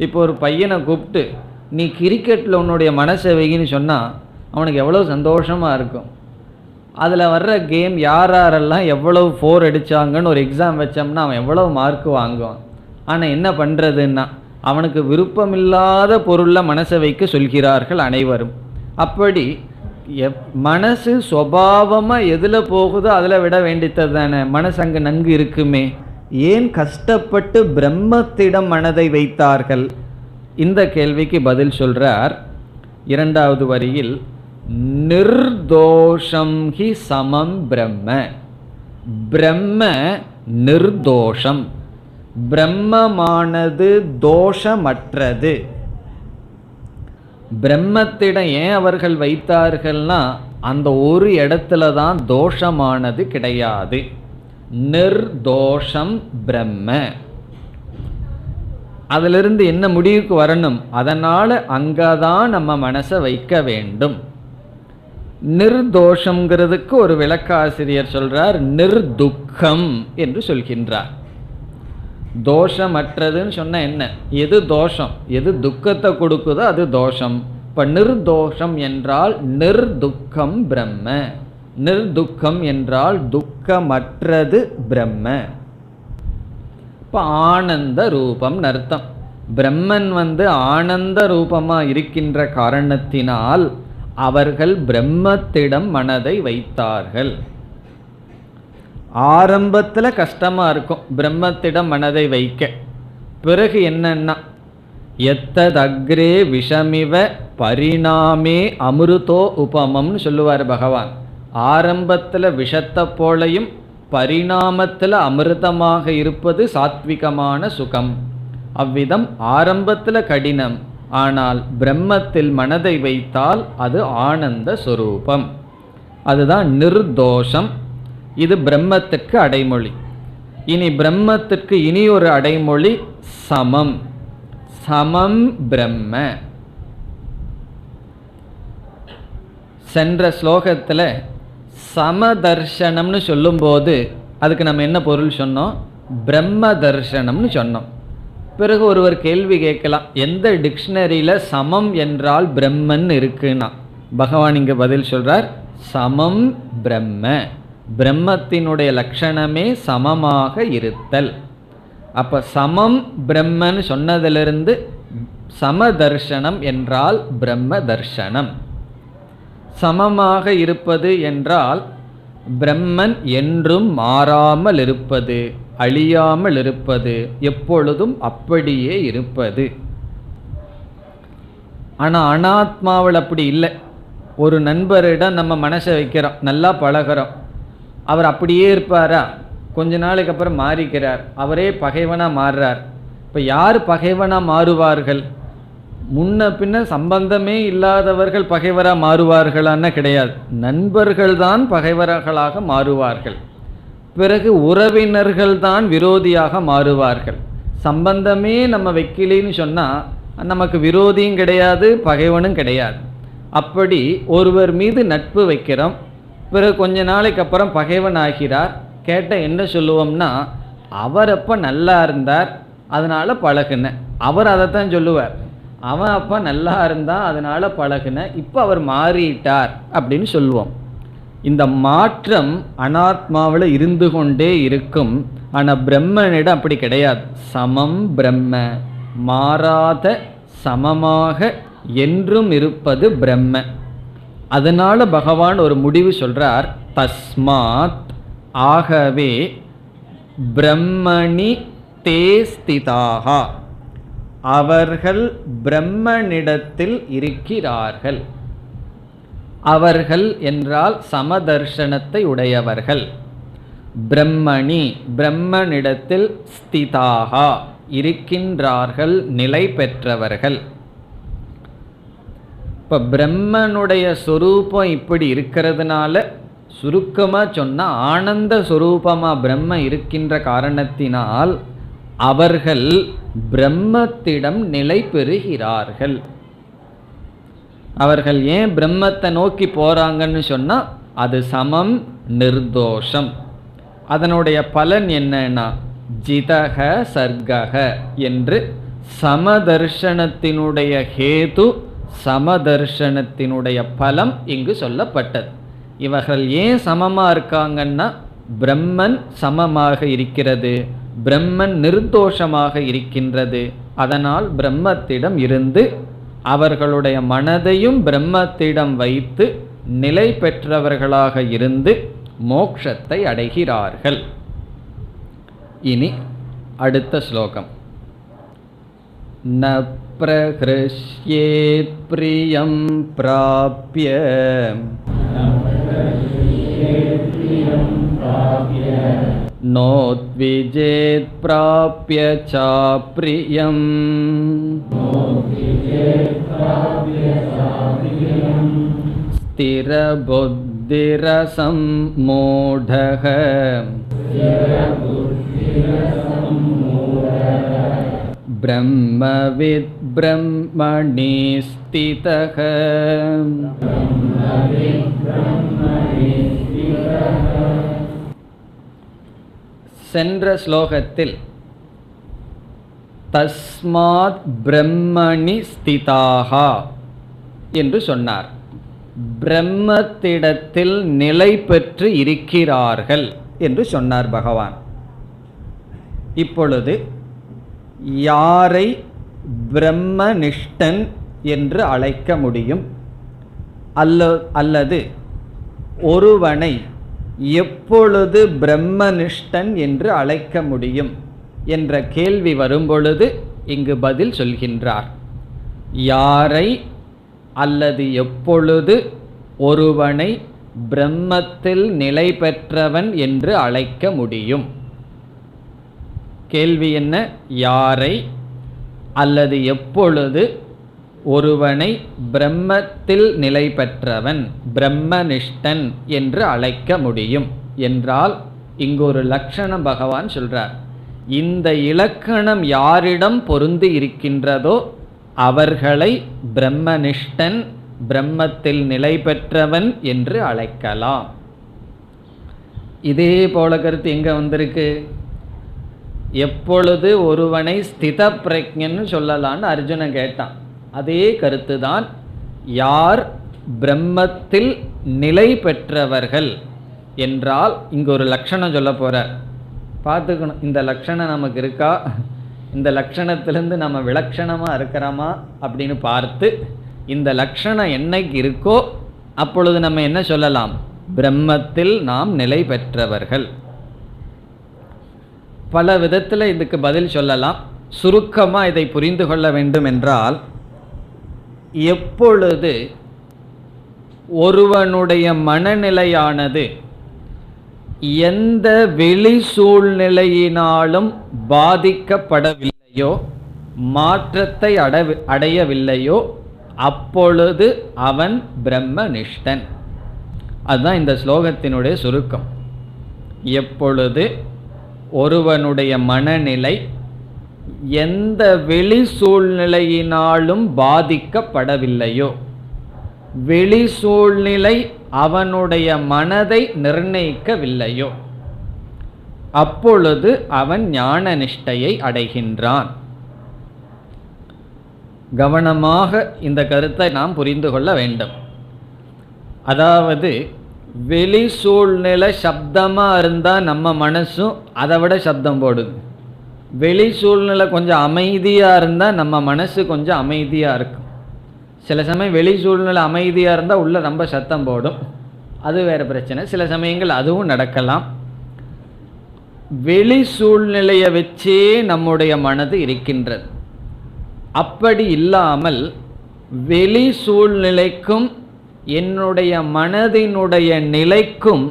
இப்போ ஒரு பையனை கூப்பிட்டு நீ கிரிக்கெட்டில் உன்னுடைய மனசை வைகின்னு சொன்னால் அவனுக்கு எவ்வளோ சந்தோஷமாக இருக்கும். அதில் வர்ற கேம் யாரெல்லாம் எவ்வளவு 4 அடித்தாங்கன்னு ஒரு எக்ஸாம் வச்சோம்னா அவன் எவ்வளோ மார்க் வாங்குவான். ஆனால் என்ன பண்ணுறதுன்னா அவனுக்கு விருப்பமில்லாத பொருளில் மனசை வைக்க சொல்கிறார்கள் அனைவரும். அப்படி மனசு சுபாவமாக எதில் போகுதோ அதில் விட வேண்டியது தானே. மனசு அங்கே நன்கு இருக்குமே, ஏன் கஷ்டப்பட்டு பிரம்மத்திடம் மனதை வைத்தார்கள்? இந்த கேள்விக்கு பதில் சொல்றார் இரண்டாவது வரியில். நிர்தோஷம் ஹி சமம் பிரம்ம. பிரம்ம நிர்தோஷம், பிரம்மமானது தோஷமற்றது. பிரம்மத்திடம் ஏன் அவர்கள் வைத்தார்கள்னா அந்த ஒரு இடத்துல தான் தோஷமானது கிடையாது. நிர்தோஷம் பிரம்ம. அதிலிருந்து என்ன முடிவுக்கு வரணும்? அதனால் அங்கே தான் நம்ம மனசை வைக்க வேண்டும். நிர்தோஷங்கிறதுக்கு ஒரு விளக்காசிரியர் சொல்றார், நிர்துக்கம் என்று சொல்கின்றார். தோஷமற்றதுன்னு சொன்ன என்ன? எது தோஷம், எது துக்கத்தை கொடுக்குதோ அது தோஷம். இப்போ நிர்தோஷம் என்றால் நிர்துக்கம் பிரம்ம. நிர்துக்கம் என்றால் துக்கமற்றது பிரம்ம. இப்போ ஆனந்த ரூபம் அர்த்தம். பிரம்மன் ஆனந்த ரூபமாக இருக்கின்ற காரணத்தினால் அவர்கள் பிரம்மத்திடம் மனதை வைத்தார்கள். ஆரம்பத்தில் கஷ்டமாக இருக்கும் பிரம்மத்திடம் மனதை வைக்க. பிறகு என்னன்னா எத்தத் அக்ரே விஷமிவ பரிணாமே அமிர்தோ உபமம்னு சொல்லுவார் பகவான். ஆரம்பத்தில் விஷத்தை போலையும் பரிணாமத்தில் அமிர்தமாக இருப்பது சாத்விகமான சுகம். அவ்விதம் ஆரம்பத்தில் கடினம், ஆனால் பிரம்மத்தில் மனதை வைத்தால் அது ஆனந்த சொரூபம். அதுதான் நிர்தோஷம். இது பிரம்மத்திற்கு அடைமொழி. இனி பிரம்மத்திற்கு இனி ஒரு அடைமொழி சமம். சமம் பிரம்ம. சென்ற ஸ்லோகத்தில் சமதர்ஷனம்னு சொல்லும்போது அதுக்கு நம்ம என்ன பொருள் சொன்னோம்? பிரம்ம தர்ஷனம்னு சொன்னோம். பிறகு ஒருவர் கேள்வி கேட்கலாம், எந்த டிக்ஷனரியில் சமம் என்றால் பிரம்மன் இருக்குன்னா பகவான் இங்கே பதில் சொல்றார், சமம் பிரம்ம. பிரம்மத்தினுடைய லட்சணமே சமமாக இருத்தல். அப்போ சமம் பிரம்மன் சொன்னதிலிருந்து சமதர்ஷனம் என்றால் பிரம்ம தர்ஷனம். சமமாக இருப்பது என்றால் பிரம்மன் என்றும் மாறாமல் இருப்பது அழியாமல் இருப்பது, எப்பொழுதும் அப்படியே இருப்பது. ஆனால் அனாத்மாவில் அப்படி இல்லை. ஒரு நண்பரிடம் நம்ம மனசை வைக்கிறோம், நல்லா பழகிறோம், அவர் அப்படியே இருப்பாரா? கொஞ்ச நாளைக்கு அப்புறம் மாறிக்கிறார், அவரே பகைவனாக மாறுறார். இப்போ யார் பகைவனாக மாறுவார்கள்? முன்ன பின்ன சம்பந்தமே இல்லாதவர்கள் பகைவராக மாறுவார்களான்னு கிடையாது, நண்பர்கள் தான் பகைவர்களாக மாறுவார்கள். பிறகு உறவினர்கள் தான் விரோதியாக மாறுவார்கள். சம்பந்தமே நம்ம வைக்கலின்னு சொன்னால் நமக்கு விரோதியும் கிடையாது, பகைவனும் கிடையாது. அப்படி ஒருவர் மீது நட்பு வைக்கிறோம், பிறகு கொஞ்ச நாளைக்கு அப்புறம் பகைவன் ஆகிறார். கேட்ட என்ன சொல்லுவோம்னா, அவர் அப்போ நல்லா இருந்தார் அதனால் பழகுன. அவர் அதைத்தான் சொல்லுவார், அவன் அப்போ நல்லா இருந்தான் அதனால் பழகுன, இப்போ அவர் மாறிட்டார் அப்படின்னு சொல்லுவோம். இந்த மாற்றம் அனாத்மாவில் இருந்து கொண்டே இருக்கும். ஆனால் பிரம்மனிடம் அப்படி கிடையாது. சமம் பிரம்ம, மாறாத சமமாக என்றும் இருப்பது பிரம்ம. அதனால பகவான் ஒரு முடிவு சொல்றார், தஸ்மாத், ஆகவே பிரம்மணி தே ஸ்திதாஹா, அவர்கள் பிரம்மனிடத்தில் இருக்கிறார்கள். அவர்கள் என்றால் சமதர்சனத்தை உடையவர்கள். பிரம்மணி, பிரம்மனிடத்தில் ஸ்திதாஹா, இருக்கின்றார்கள், நிலை பெற்றவர்கள். இப்போ பிரம்மனுடைய சொரூபம் இப்படி இருக்கிறதுனால, சுருக்கமாக சொன்னால் ஆனந்த சொரூபமாக பிரம்ம இருக்கின்ற காரணத்தினால் அவர்கள் பிரம்மத்திடம் நிலை பெறுகிறார்கள். அவர்கள் ஏன் பிரம்மத்தை நோக்கி போகிறாங்கன்னு சொன்னால் அது சமம் நிர்தோஷம். அதனுடைய பலன் என்னன்னா ஜிதக சர்க்கக என்று சமதர்ஷனத்தினுடைய ஹேது, சமதர்ஷனத்தினுடைய பலம் இங்கு சொல்லப்பட்டது. இவர்கள் ஏன் சமமாக இருக்காங்கன்னா பிரம்மன் சமமாக இருக்கிறது, பிரம்மன் நிர்தோஷமாக இருக்கின்றது. அதனால் பிரம்மத்திடம் இருந்து அவர்களுடைய மனதையும் பிரம்மத்திடம் வைத்து நிலை பெற்றவர்களாக இருந்து மோட்சத்தை அடைகிறார்கள். இனி அடுத்த ஸ்லோகம். ந பிரஹ்ருஷ்யேத் ப்ரியம் ப்ராப்ய நோத்விஜேத் ப்ராப்ய சாப்ரியம் ஸ்திரபுத்திரசம் மூடக பிரம்மவித் பிரம்மணி ஸ்திதக. சென்ற ஸ்லோகத்தில் தஸ்மாத் பிரம்மணி ஸ்திதாஹா என்று சொன்னார். பிரம்மத்திடத்தில் நிலை பெற்று இருக்கிறார்கள் என்று சொன்னார் பகவான். இப்பொழுது யாரை பிரம்மனிஷ்டன் என்று அழைக்க முடியும், அல்லது ஒருவனை எப்பொழுது பிரம்மனிஷ்டன் என்று அழைக்க முடியும் என்ற கேள்வி வரும்பொழுது இங்கு பதில் சொல்கின்றார். யாரை அல்லது எப்பொழுது ஒருவனை பிரம்மத்தில் நிலை பெற்றவன் என்று அழைக்க முடியும்? கேள்வி என்ன? யாரை அல்லது எப்பொழுது ஒருவனை பிரம்மத்தில் நிலை பெற்றவன், பிரம்மனிஷ்டன் என்று அழைக்க முடியும் என்றால் இங்கு ஒரு லட்சணம் பகவான் சொல்றார். இந்த இலக்கணம் யாரிடம் பொருந்தி இருக்கின்றதோ அவர்களை பிரம்மனிஷ்டன், பிரம்மத்தில் நிலை பெற்றவன் என்று அழைக்கலாம். இதே போல கருத்து எங்க வந்திருக்கு? எப்பொழுது ஒருவனை ஸ்தித பிரக்ஞன்னு சொல்லலான்னு அர்ஜுனன் கேட்டான். அதே கருத்து தான். யார் பிரம்மத்தில் நிலை பெற்றவர்கள் என்றால் இங்கு ஒரு லட்சணம் சொல்ல போறார். பார்த்துக்கணும், இந்த லட்சணம் நமக்கு இருக்கா, இந்த லட்சணத்திலிருந்து நம்ம விலட்சணமாக இருக்கிறோமா அப்படின்னு பார்த்து, இந்த லட்சணம் என்னைக்கு இருக்கோ அப்பொழுது நம்ம என்ன சொல்லலாம்? பிரம்மத்தில் நாம் நிலை பெற்றவர்கள். பல விதத்தில் இதுக்கு பதில் சொல்லலாம். சுருக்கமாக இதை புரிந்து கொள்ள வேண்டும் என்றால், எப்பொழுது ஒருவனுடைய மனநிலையானது எந்த வெளி சூழ்நிலையினாலும் பாதிக்கப்படவில்லையோ, மாற்றத்தை அடையவில்லையோ, அப்பொழுது அவன் பிரம்மனிஷ்டன். அதுதான் இந்த ஸ்லோகத்தினுடைய சுருக்கம். எப்பொழுது ஒருவனுடைய மனநிலை எந்த வெளி சூழ்நிலையினாலும் பாதிக்கப்படவில்லையோ, வெளி சூழ்நிலை அவனுடைய மனதை நிர்ணயிக்கவில்லையோ, அப்பொழுது அவன் ஞான நிஷ்டையை அடைகின்றான். கவனமாக இந்த கருத்தை நாம் புரிந்து கொள்ள வேண்டும். அதாவது வெளி சூழ்நிலை சப்தமாக இருந்தால் நம்ம மனசும் அதை விட சப்தம் போடுது. வெளி சூழ்நிலை கொஞ்சம் அமைதியாக இருந்தால் நம்ம மனசு கொஞ்சம் அமைதியாக இருக்கும். சில சமயம் வெளி சூழ்நிலை அமைதியாக இருந்தால் உள்ளே ரொம்ப சத்தம் போடும், அது வேறு பிரச்சனை. சில சமயங்கள் அதுவும் நடக்கலாம். வெளி சூழ்நிலையை வச்சே நம்முடைய மனது இருக்கின்றது. அப்படி இல்லாமல் வெளி சூழ்நிலைக்கும் என்னுடைய மனதினுடைய நிலைக்கும்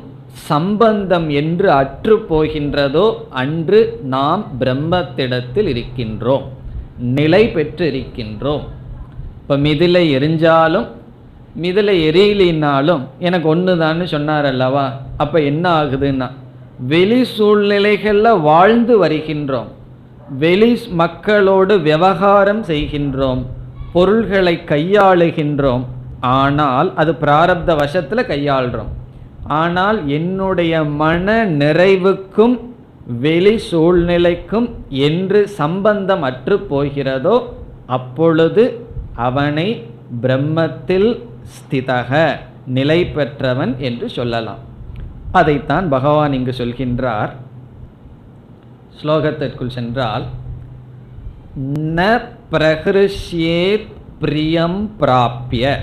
சம்பந்தம் என்று அற்று போகின்றதோ அன்று நாம் பிரம்மத்திடத்தில் இருக்கின்றோம், நிலை பெற்று இருக்கின்றோம். இப்போ மிதிலை எரிஞ்சாலும் மிதிலை எரியலினாலும் எனக்கு ஒன்று தான் சொன்னார் அல்லவா. அப்போ என்ன ஆகுதுன்னா, வெளி சூழ்நிலைகளில் வாழ்ந்து வருகின்றோம், வெளி மக்களோடு விவகாரம் செய்கின்றோம், பொருள்களை கையாளுகின்றோம். ஆனால் அது பிராரப்த வசத்தில் கையாளுறோம். ஆனால் என்னுடைய மன நிறைவுக்கும் வெளி சூழ்நிலைக்கும் என்று சம்பந்தம் அற்று போகிறதோ அப்பொழுது அவனை பிரம்மத்தில் ஸ்திதக நிலை பெற்றவன் என்று சொல்லலாம். அதைத்தான் பகவான் இங்கு சொல்கின்றார். ஸ்லோகத்திற்குள் சென்றால், ந பிரஹ்ருஷ்யேத் பிரியம் பிராப்ய.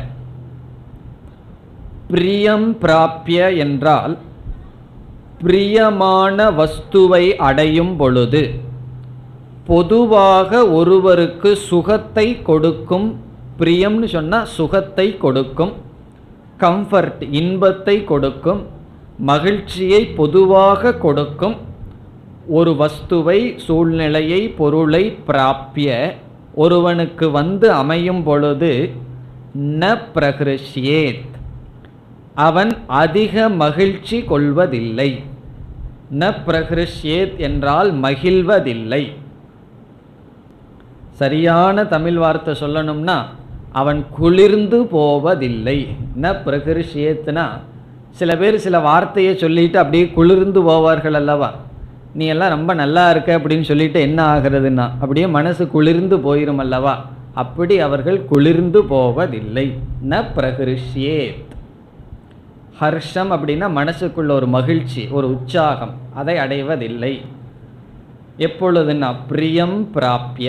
பிரியம் பிராப்ய என்றால் பிரியமான வஸ்துவை அடையும் பொழுது, பொதுவாக ஒருவருக்கு சுகத்தை கொடுக்கும், பிரியம்னு சொன்னால் சுகத்தை கொடுக்கும், கம்ஃபர்ட் இன்பத்தை கொடுக்கும், மகிழ்ச்சியை பொதுவாக கொடுக்கும் ஒரு வஸ்துவை, சூழ்நிலையை, பொருளை பிராப்ய ஒருவனுக்கு வந்து அமையும் பொழுது ந பிரஹ்ருஷ்யேத் அவன் அதிக மகிழ்ச்சி கொள்வதில்லை. ந பிரஹ்ருஷ்யேத் என்றால் மகிழ்வதில்லை. சரியான தமிழ் வார்த்தை சொல்லணும்னா அவன் குளிர்ந்து போவதில்லை. ந பிரஹ்ருஷ்யேத்னா சில பேர் சில வார்த்தையை சொல்லிட்டு அப்படியே குளிர்ந்து போவார்கள் அல்லவா. நீ எல்லாம் ரொம்ப நல்லா இருக்க அப்படின்னு சொல்லிட்டு என்ன ஆகிறதுனா அப்படியே மனசு குளிர்ந்து போயிரும் அல்லவா. அப்படி அவர்கள் குளிர்ந்து போவதில்லை. ந பிரஹ்ருஷ்யேத். ஹர்ஷம் அப்படின்னா மனசுக்குள்ள ஒரு மகிழ்ச்சி, ஒரு உற்சாகம், அதை அடைவதில்லை. எப்பொழுதுன்னா பிரியம் பிராப்ய.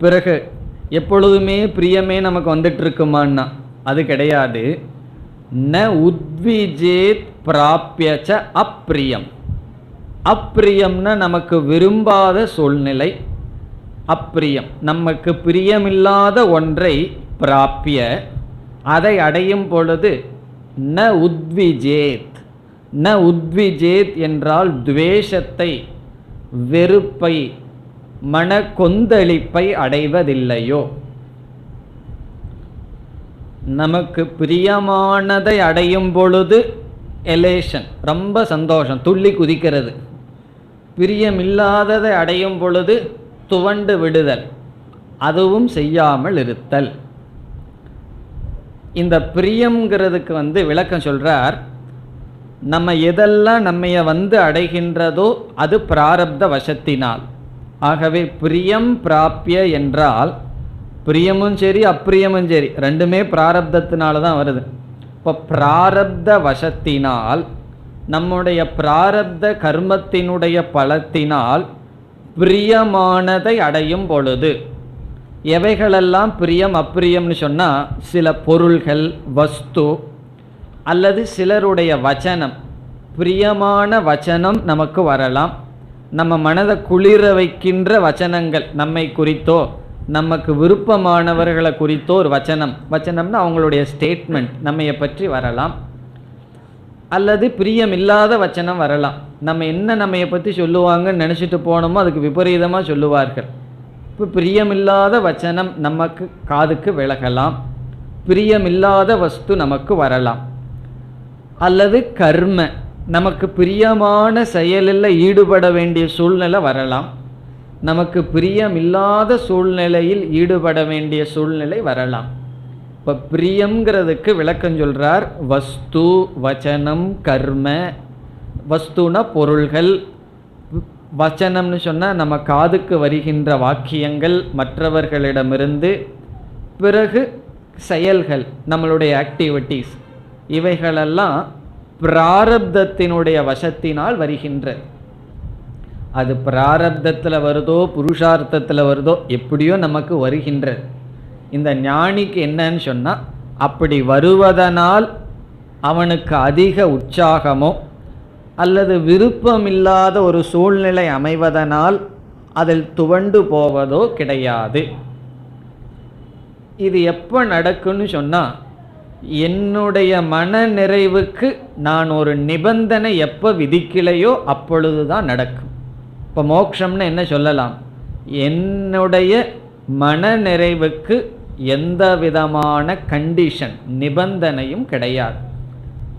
பிறகு எப்பொழுதுமே பிரியமே நமக்கு வந்துட்டு இருக்குமான்னா அது கிடையாது. ந உத்விஜேத் பிராப்யச்ச அப்பிரியம். அப்பிரியம்னா நமக்கு விரும்பாத சூழ்நிலை. அப்பிரியம் நமக்கு பிரியமில்லாத ஒன்றை பிராப்ய அதை அடையும் பொழுது ந உத்விஜேத். ந உத்விஜேத் என்றால் துவேஷத்தை, வெறுப்பை, மன கொந்தளிப்பை அடைவதில்லையோ. நமக்கு பிரியமானதை அடையும் பொழுது எலேஷன், ரொம்ப சந்தோஷம், துள்ளி குதிக்கிறது. பிரியமில்லாததை அடையும் பொழுது துவண்டு விடுதல், அதுவும் செய்யாமல் இருத்தல். இந்த பிரியம்ங்கிறதுக்கு விளக்கம் சொல்றார். நம்ம எதெல்லாம் நம்மைய அடைகின்றதோ அது பிராரப்த வசத்தினால். ஆகவே பிரியம் பிராப்ய என்றால் பிரியமும் சரி அப்பிரியமும் சரி ரெண்டுமே பிராரப்தத்தினால தான் வருது. இப்போ பிராரப்த வசத்தினால், நம்முடைய பிராரப்த கர்மத்தினுடைய பலத்தினால் பிரியமானதை அடையும் பொழுது, எவைகளெல்லாம் பிரியம் அப்பிரியம்னு சொன்னால் சில பொருள்கள், வஸ்து அல்லது சிலருடைய வச்சனம், பிரியமான வச்சனம் நமக்கு வரலாம், நம்ம மனதை குளிர வைக்கின்ற வச்சனங்கள், நம்மை குறித்தோ நமக்கு விருப்பமானவர்களை குறித்தோ ஒரு வச்சனம்னா அவங்களுடைய ஸ்டேட்மெண்ட் நம்மையை பற்றி வரலாம். அல்லது பிரியமில்லாத வச்சனம் வரலாம். நம்ம என்ன நம்மையை பற்றி சொல்லுவாங்கன்னு நினச்சிட்டு போனோமோ அதுக்கு விபரீதமாக சொல்லுவார்கள். இப்போ பிரியமில்லாத வச்சனம் நமக்கு காதுக்கு விலகலாம், பிரியமில்லாத வஸ்து நமக்கு வரலாம். அல்லது கர்ம, நமக்கு பிரியமான செயலில் ஈடுபட வேண்டிய சூழ்நிலை வரலாம், நமக்கு பிரியமில்லாத சூழ்நிலையில் ஈடுபட வேண்டிய சூழ்நிலை வரலாம். இப்போ பிரியங்கிறதுக்கு விளக்கம் சொல்கிறார். வஸ்து, வச்சனம், கர்ம. வஸ்துனா பொருள்கள், வச்சனம்னு சொன்னால் நம்ம காதுக்கு வருகின்ற வாக்கியங்கள் மற்றவர்களிடமிருந்து, பிறகு செயல்கள் நம்மளுடைய ஆக்டிவிட்டீஸ், இவைகளெல்லாம் பிராரப்தத்தினுடைய வசத்தினால் வருகின்றது. அது பிராரப்தத்தில் வருதோ புருஷார்த்தத்தில் வருதோ எப்படியோ நமக்கு வருகின்றது. இந்த ஞானிக்கு என்னன்னு சொன்னால், அப்படி வருவதனால் அவனுக்கு அதிக உற்சாகமோ அல்லது விருப்பமில்லாத ஒரு சூழ்நிலை அமைவதனால் அதில் துவண்டு போவதோ கிடையாது. இது எப்போ நடக்குன்னு சொன்னால், என்னுடைய மன நிறைவுக்கு நான் ஒரு நிபந்தனை எப்போ விதிக்கலையோ அப்பொழுது தான் நடக்கும். இப்போ மோட்சம்னு என்ன சொல்லலாம்? என்னுடைய மன நிறைவுக்கு எந்த விதமான கண்டிஷன், நிபந்தனையும் கிடையாது.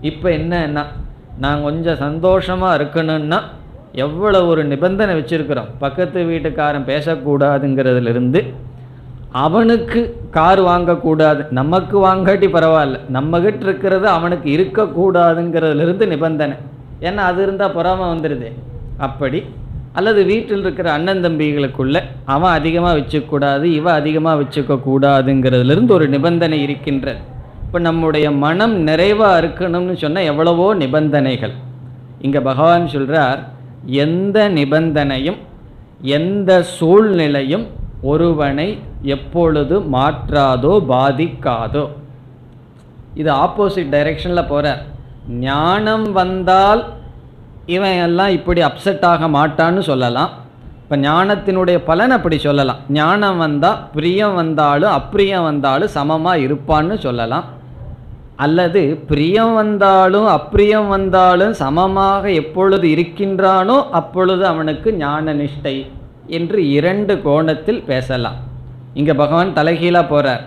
இப்போ என்னன்னா, நான் கொஞ்சம் சந்தோஷமாக இருக்கணும்னா எவ்வளோ ஒரு நிபந்தனை வச்சுருக்கிறோம். பக்கத்து வீட்டுக்காரன் பேசக்கூடாதுங்கிறதுலேருந்து, அவனுக்கு கார் வாங்கக்கூடாது, நமக்கு வாங்காட்டி பரவாயில்ல, நம்மகிட்ட இருக்கிறது அவனுக்கு இருக்கக்கூடாதுங்கிறதுலேருந்து நிபந்தனை. ஏன்னா அது இருந்தால் பொறாமை வந்துடுது. அப்படி அல்லது வீட்டில் இருக்கிற அண்ணன் தம்பிகளுக்குள்ள அவன் அதிகமாக வச்சுக்கூடாது, இவன் அதிகமாக வச்சுக்கக்கூடாதுங்கிறதுலேருந்து ஒரு நிபந்தனை இருக்கின்றது. இப்போ நம்முடைய மனம் நிறைவாக இருக்கணும்னு சொன்னால் எவ்வளவோ நிபந்தனைகள். இங்கே பகவான் சொல்கிறார், எந்த நிபந்தனையும் எந்த சூழ்நிலையும் ஒருவனை எப்பொழுது மாற்றாதோ பாதிக்காதோ. இது ஆப்போசிட் டைரெக்ஷனில் போகிறார். ஞானம் வந்தால் இவன் எல்லாம் இப்படி அப்செட் ஆக மாட்டான்னு சொல்லலாம். இப்போ ஞானத்தினுடைய பலன் அப்படி சொல்லலாம். ஞானம் வந்தால் பிரியம் வந்தாலும் அப்பிரியம் வந்தாலும் சமமாக இருப்பான்னு சொல்லலாம். அல்லது பிரியம் வந்தாலும் அப்பிரியம் வந்தாலும் சமமாக எப்பொழுது இருக்கின்றானோ அப்பொழுது அவனுக்கு ஞான நிஷ்டை என்று இரண்டு கோணத்தில் பேசலாம். இங்கே பகவான் தலைகீழாக போகிறார்.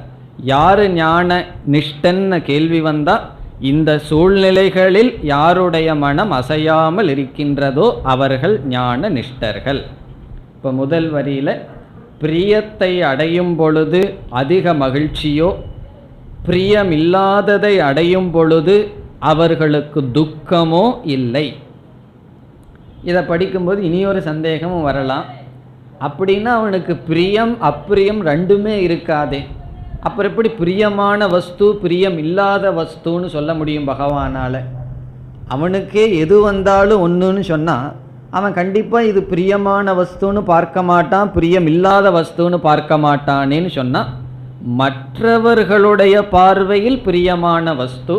யார் ஞான நிஷ்டன்னு கேள்வி வந்தால், இந்த சூழ்நிலைகளில் யாருடைய மனம் அசையாமல் இருக்கின்றதோ அவர்கள் ஞான நிஷ்டர்கள். இப்போ முதல் வரியில் பிரியத்தை அடையும் பொழுது அதிக மகிழ்ச்சியோ, பிரியமில்லாததை அடையும் பொழுது அவர்களுக்கு துக்கமோ இல்லை. இதை படிக்கும்போது இனியொரு சந்தேகமும் வரலாம். அப்படின்னா அவனுக்கு பிரியம் அப்பிரியம் ரெண்டுமே இருக்காதே, அப்புறம் எப்படி பிரியமான வஸ்து பிரியம் இல்லாத வஸ்துன்னு சொல்ல முடியும் பகவானால்? அவனுக்கே எது வந்தாலும் ஒன்றுன்னு சொன்னால் அவன் கண்டிப்பாக இது பிரியமான வஸ்துன்னு பார்க்க மாட்டான், பிரியம் இல்லாத வஸ்துன்னு பார்க்க மாட்டானேன்னு சொன்னால், மற்றவர்களுடைய பார்வையில் பிரியமான வஸ்து,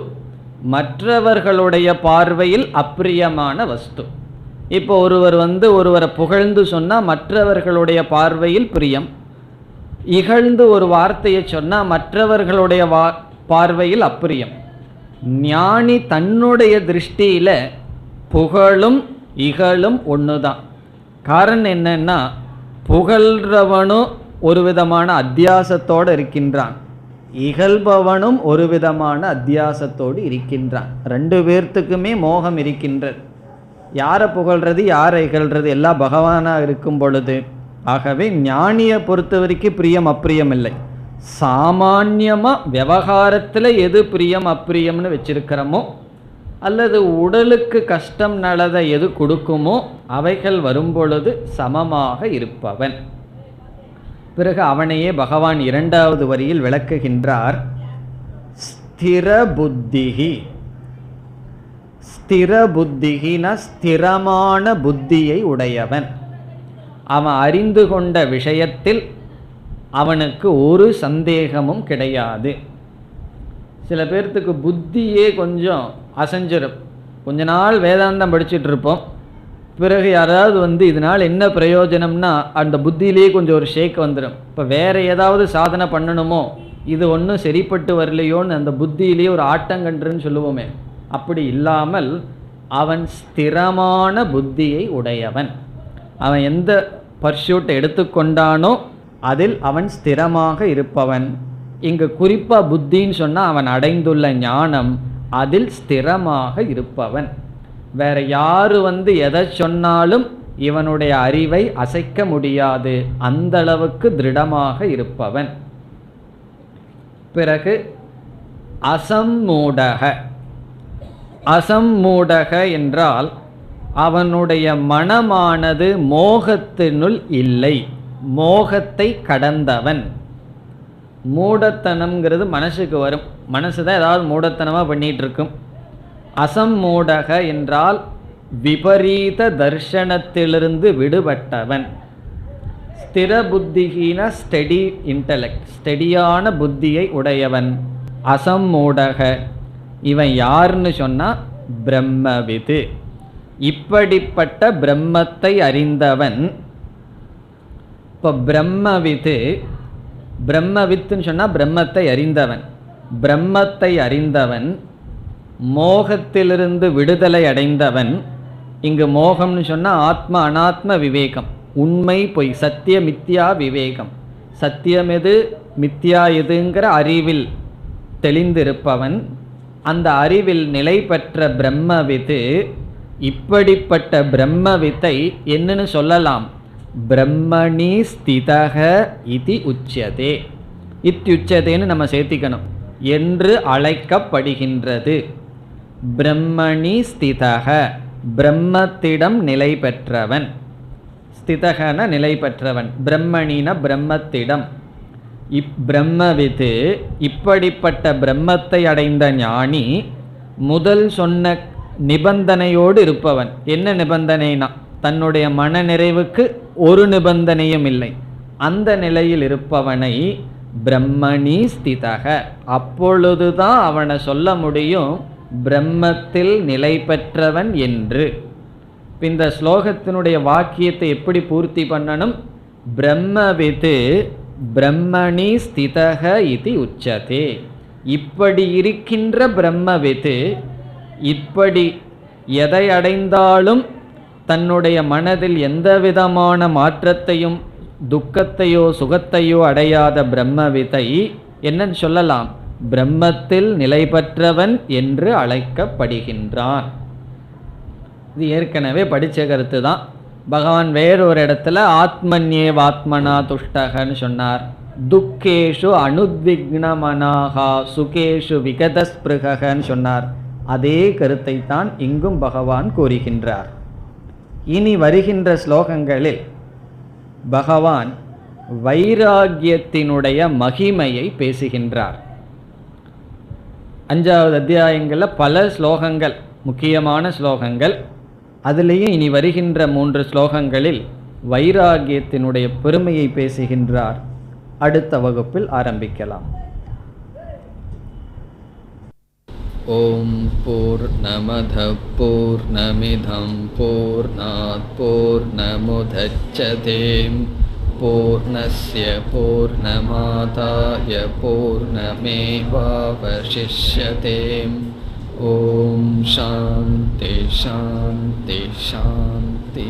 மற்றவர்களுடைய பார்வையில் அப்பிரியமான வஸ்து. இப்போ ஒருவர் ஒருவரை புகழ்ந்து சொன்னால் மற்றவர்களுடைய பார்வையில் பிரியம், இகழ்ந்து ஒரு வார்த்தையை சொன்னால் மற்றவர்களுடைய பார்வையில் அப்பிரியம். ஞானி தன்னுடைய திருஷ்டியில் புகழும் இகழும் ஒன்று தான். காரணம் என்னன்னா, புகழ்றவனும் ஒரு விதமான அத்தியாசத்தோடு இருக்கின்றான், இகழ்பவனும் ஒரு விதமான அத்தியாசத்தோடு இருக்கின்றான். ரெண்டு பேர்த்துக்குமே மோகம் இருக்கின்றது. யாரை புகழ்றது யாரை இகழ்றது எல்லாம் பகவானாக இருக்கும் பொழுது. ஆகவே ஞானியை பொறுத்த வரைக்கும் பிரியம் அப்பிரியம் இல்லை. சாமான்யமாக விவகாரத்தில் எது பிரியம் அப்பிரியம்னு வச்சிருக்கிறோமோ, அல்லது உடலுக்கு கஷ்டம் நல்லதை எது கொடுக்குமோ அவைகள் வரும்பொழுது சமமாக இருப்பவன். பிறகு அவனையே பகவான் இரண்டாவது வரியில் விளக்குகின்றார். ஸ்திர புத்திஹி. ஸ்திர புத்திகின ஸ்திரமான புத்தியை உடையவன். அவன் அறிந்து கொண்ட விஷயத்தில் அவனுக்கு ஒரு சந்தேகமும் கிடையாது. சில பேர்த்துக்கு புத்தியே கொஞ்சம் அசைஞ்சிரும். கொஞ்ச நாள் வேதாந்தம் படிச்சுட்டு இருப்போம், பிறகு யாராவது இதனால் என்ன பிரயோஜனம்னா அந்த புத்தியிலேயே கொஞ்சம் ஒரு ஷேக் வந்துடும். இப்போ வேறு ஏதாவது சாதனை பண்ணணுமோ, இது ஒன்றும் சரிப்பட்டு வரலையோன்னு அந்த புத்தியிலேயே ஒரு ஆட்டங்கன்றுன்னு சொல்லுவோமே, அப்படி இல்லாமல் அவன் ஸ்திரமான புத்தியை உடையவன். அவன் எந்த பர்சூட் எடுத்துக்கொண்டானோ அதில் அவன் ஸ்திரமாக இருப்பவன். இங்கு குறிப்பாக புத்தின்னு சொன்னால் அவன் அடைந்துள்ள ஞானம், அதில் ஸ்திரமாக இருப்பவன். வேற யாரு எதை சொன்னாலும் இவனுடைய அறிவை அசைக்க முடியாது, அந்த அளவுக்கு திருடமாக இருப்பவன். பிறகு அசம்மூடக. அசம்மூடக என்றால் அவனுடைய மனமானது மோகத்தினுள் இல்லை, மோகத்தை கடந்தவன். மூடத்தனம்ங்கிறது மனசுக்கு வரும், மனசு தான் ஏதாவது மூடத்தனமாக பண்ணிட்டு இருக்கும். அசம்மூடக என்றால் விபரீத தர்ஷனத்திலிருந்து விடுபட்டவன். ஸ்திர புத்திஹீன ஸ்டெடி இன்டலெக்ட், ஸ்டெடியான புத்தியை உடையவன் அசம்மூடக. இவன் யாருன்னு சொன்னா பிரம்மவிது, இப்படிப்பட்ட பிரம்மத்தை அறிந்தவன். இப்போ பிரம்மவிது, பிரம்மவித்துன்னு சொன்னா பிரம்மத்தை அறிந்தவன். பிரம்மத்தை அறிந்தவன், மோகத்திலிருந்து விடுதலை அடைந்தவன். இங்கு மோகம்னு சொன்னால் ஆத்ம அனாத்ம விவேகம், உண்மை பொய், சத்திய மித்யா விவேகம். சத்தியம் எது மித்யா எதுங்கிற அறிவில் தெளிந்திருப்பவன். அந்த அறிவில் நிலை பெற்ற பிரம்மவித்து. இப்படிப்பட்ட பிரம்மவித்தை என்னன்னு சொல்லலாம்? பிரம்மணி ஸ்திதக இதி உச்சதே. இத்யுச்சதேன்னு நம்ம சேர்த்திக்கணும், என்று அழைக்கப்படுகின்றது. பிரம்மணி ஸ்திதக, பிரம்மத்திடம் நிலை பெற்றவன். ஸ்திதகன நிலை பெற்றவன், பிரம்மணின பிரம்மத்திடம். பிரம்மவிது, இப்படிப்பட்ட பிரம்மத்தை அடைந்த ஞானி முதல் சொன்ன நிபந்தனையோடு இருப்பவன். என்ன நிபந்தனைனா, தன்னுடைய மன நிறைவுக்கு ஒரு நிபந்தனையும் இல்லை, அந்த நிலையில் இருப்பவனை பிரம்மணி ஸ்திதக. அப்பொழுதுதான் அவனை சொல்ல முடியும் பிரம்மத்தில் நிலை பெற்றவன் என்று. இந்த ஸ்லோகத்தினுடைய வாக்கியத்தை எப்படி பூர்த்தி பண்ணணும்? பிரம்மவிது பிரம்மணி ஸ்திதக இதி உச்சதே. இப்படி இருக்கின்ற பிரம்மவிது, இப்படி எதை அடைந்தாலும் தன்னுடைய மனதில் எந்த விதமான மாற்றத்தையும் துக்கத்தையோ சுகத்தையோ அடையாத பிரம்மவிதை என்னன்னு சொல்லலாம்? பிரம்மத்தில் நிலை பெற்றவன் என்று அழைக்கப்படுகின்றான். இது ஏற்கனவே படித்த கருத்து தான். பகவான் வேறொரு இடத்துல ஆத்மன்யேவாத்மனா துஷ்டகன்னு சொன்னார். துக்கேஷு அனுத்விக்னமனாகா சுகேஷு விகதஸ்பிருகன்னு சொன்னார். அதே கருத்தை தான் இங்கும் பகவான் கூறுகின்றார். இனி வருகின்ற ஸ்லோகங்களில் பகவான் வைராகியத்தினுடைய மகிமையை பேசுகின்றார். 5வது அத்தியாயங்களில் பல ஸ்லோகங்கள், முக்கியமான ஸ்லோகங்கள். அதிலேயும் இனி வருகின்ற 3 ஸ்லோகங்களில் வைராகியத்தினுடைய பெருமையை பேசுகின்றார். அடுத்த வகுப்பில் ஆரம்பிக்கலாம். ஓம் பூர்ணமத பூர்ணமிதம் பூர்ணாத் பூர்ணமுதச்யதே பூர்ணஸ்ய பூர்ணமாதாய பூர்ணமேவாவசிஷ்யதே. ஓம் சாந்தி சாந்தி சாந்தி.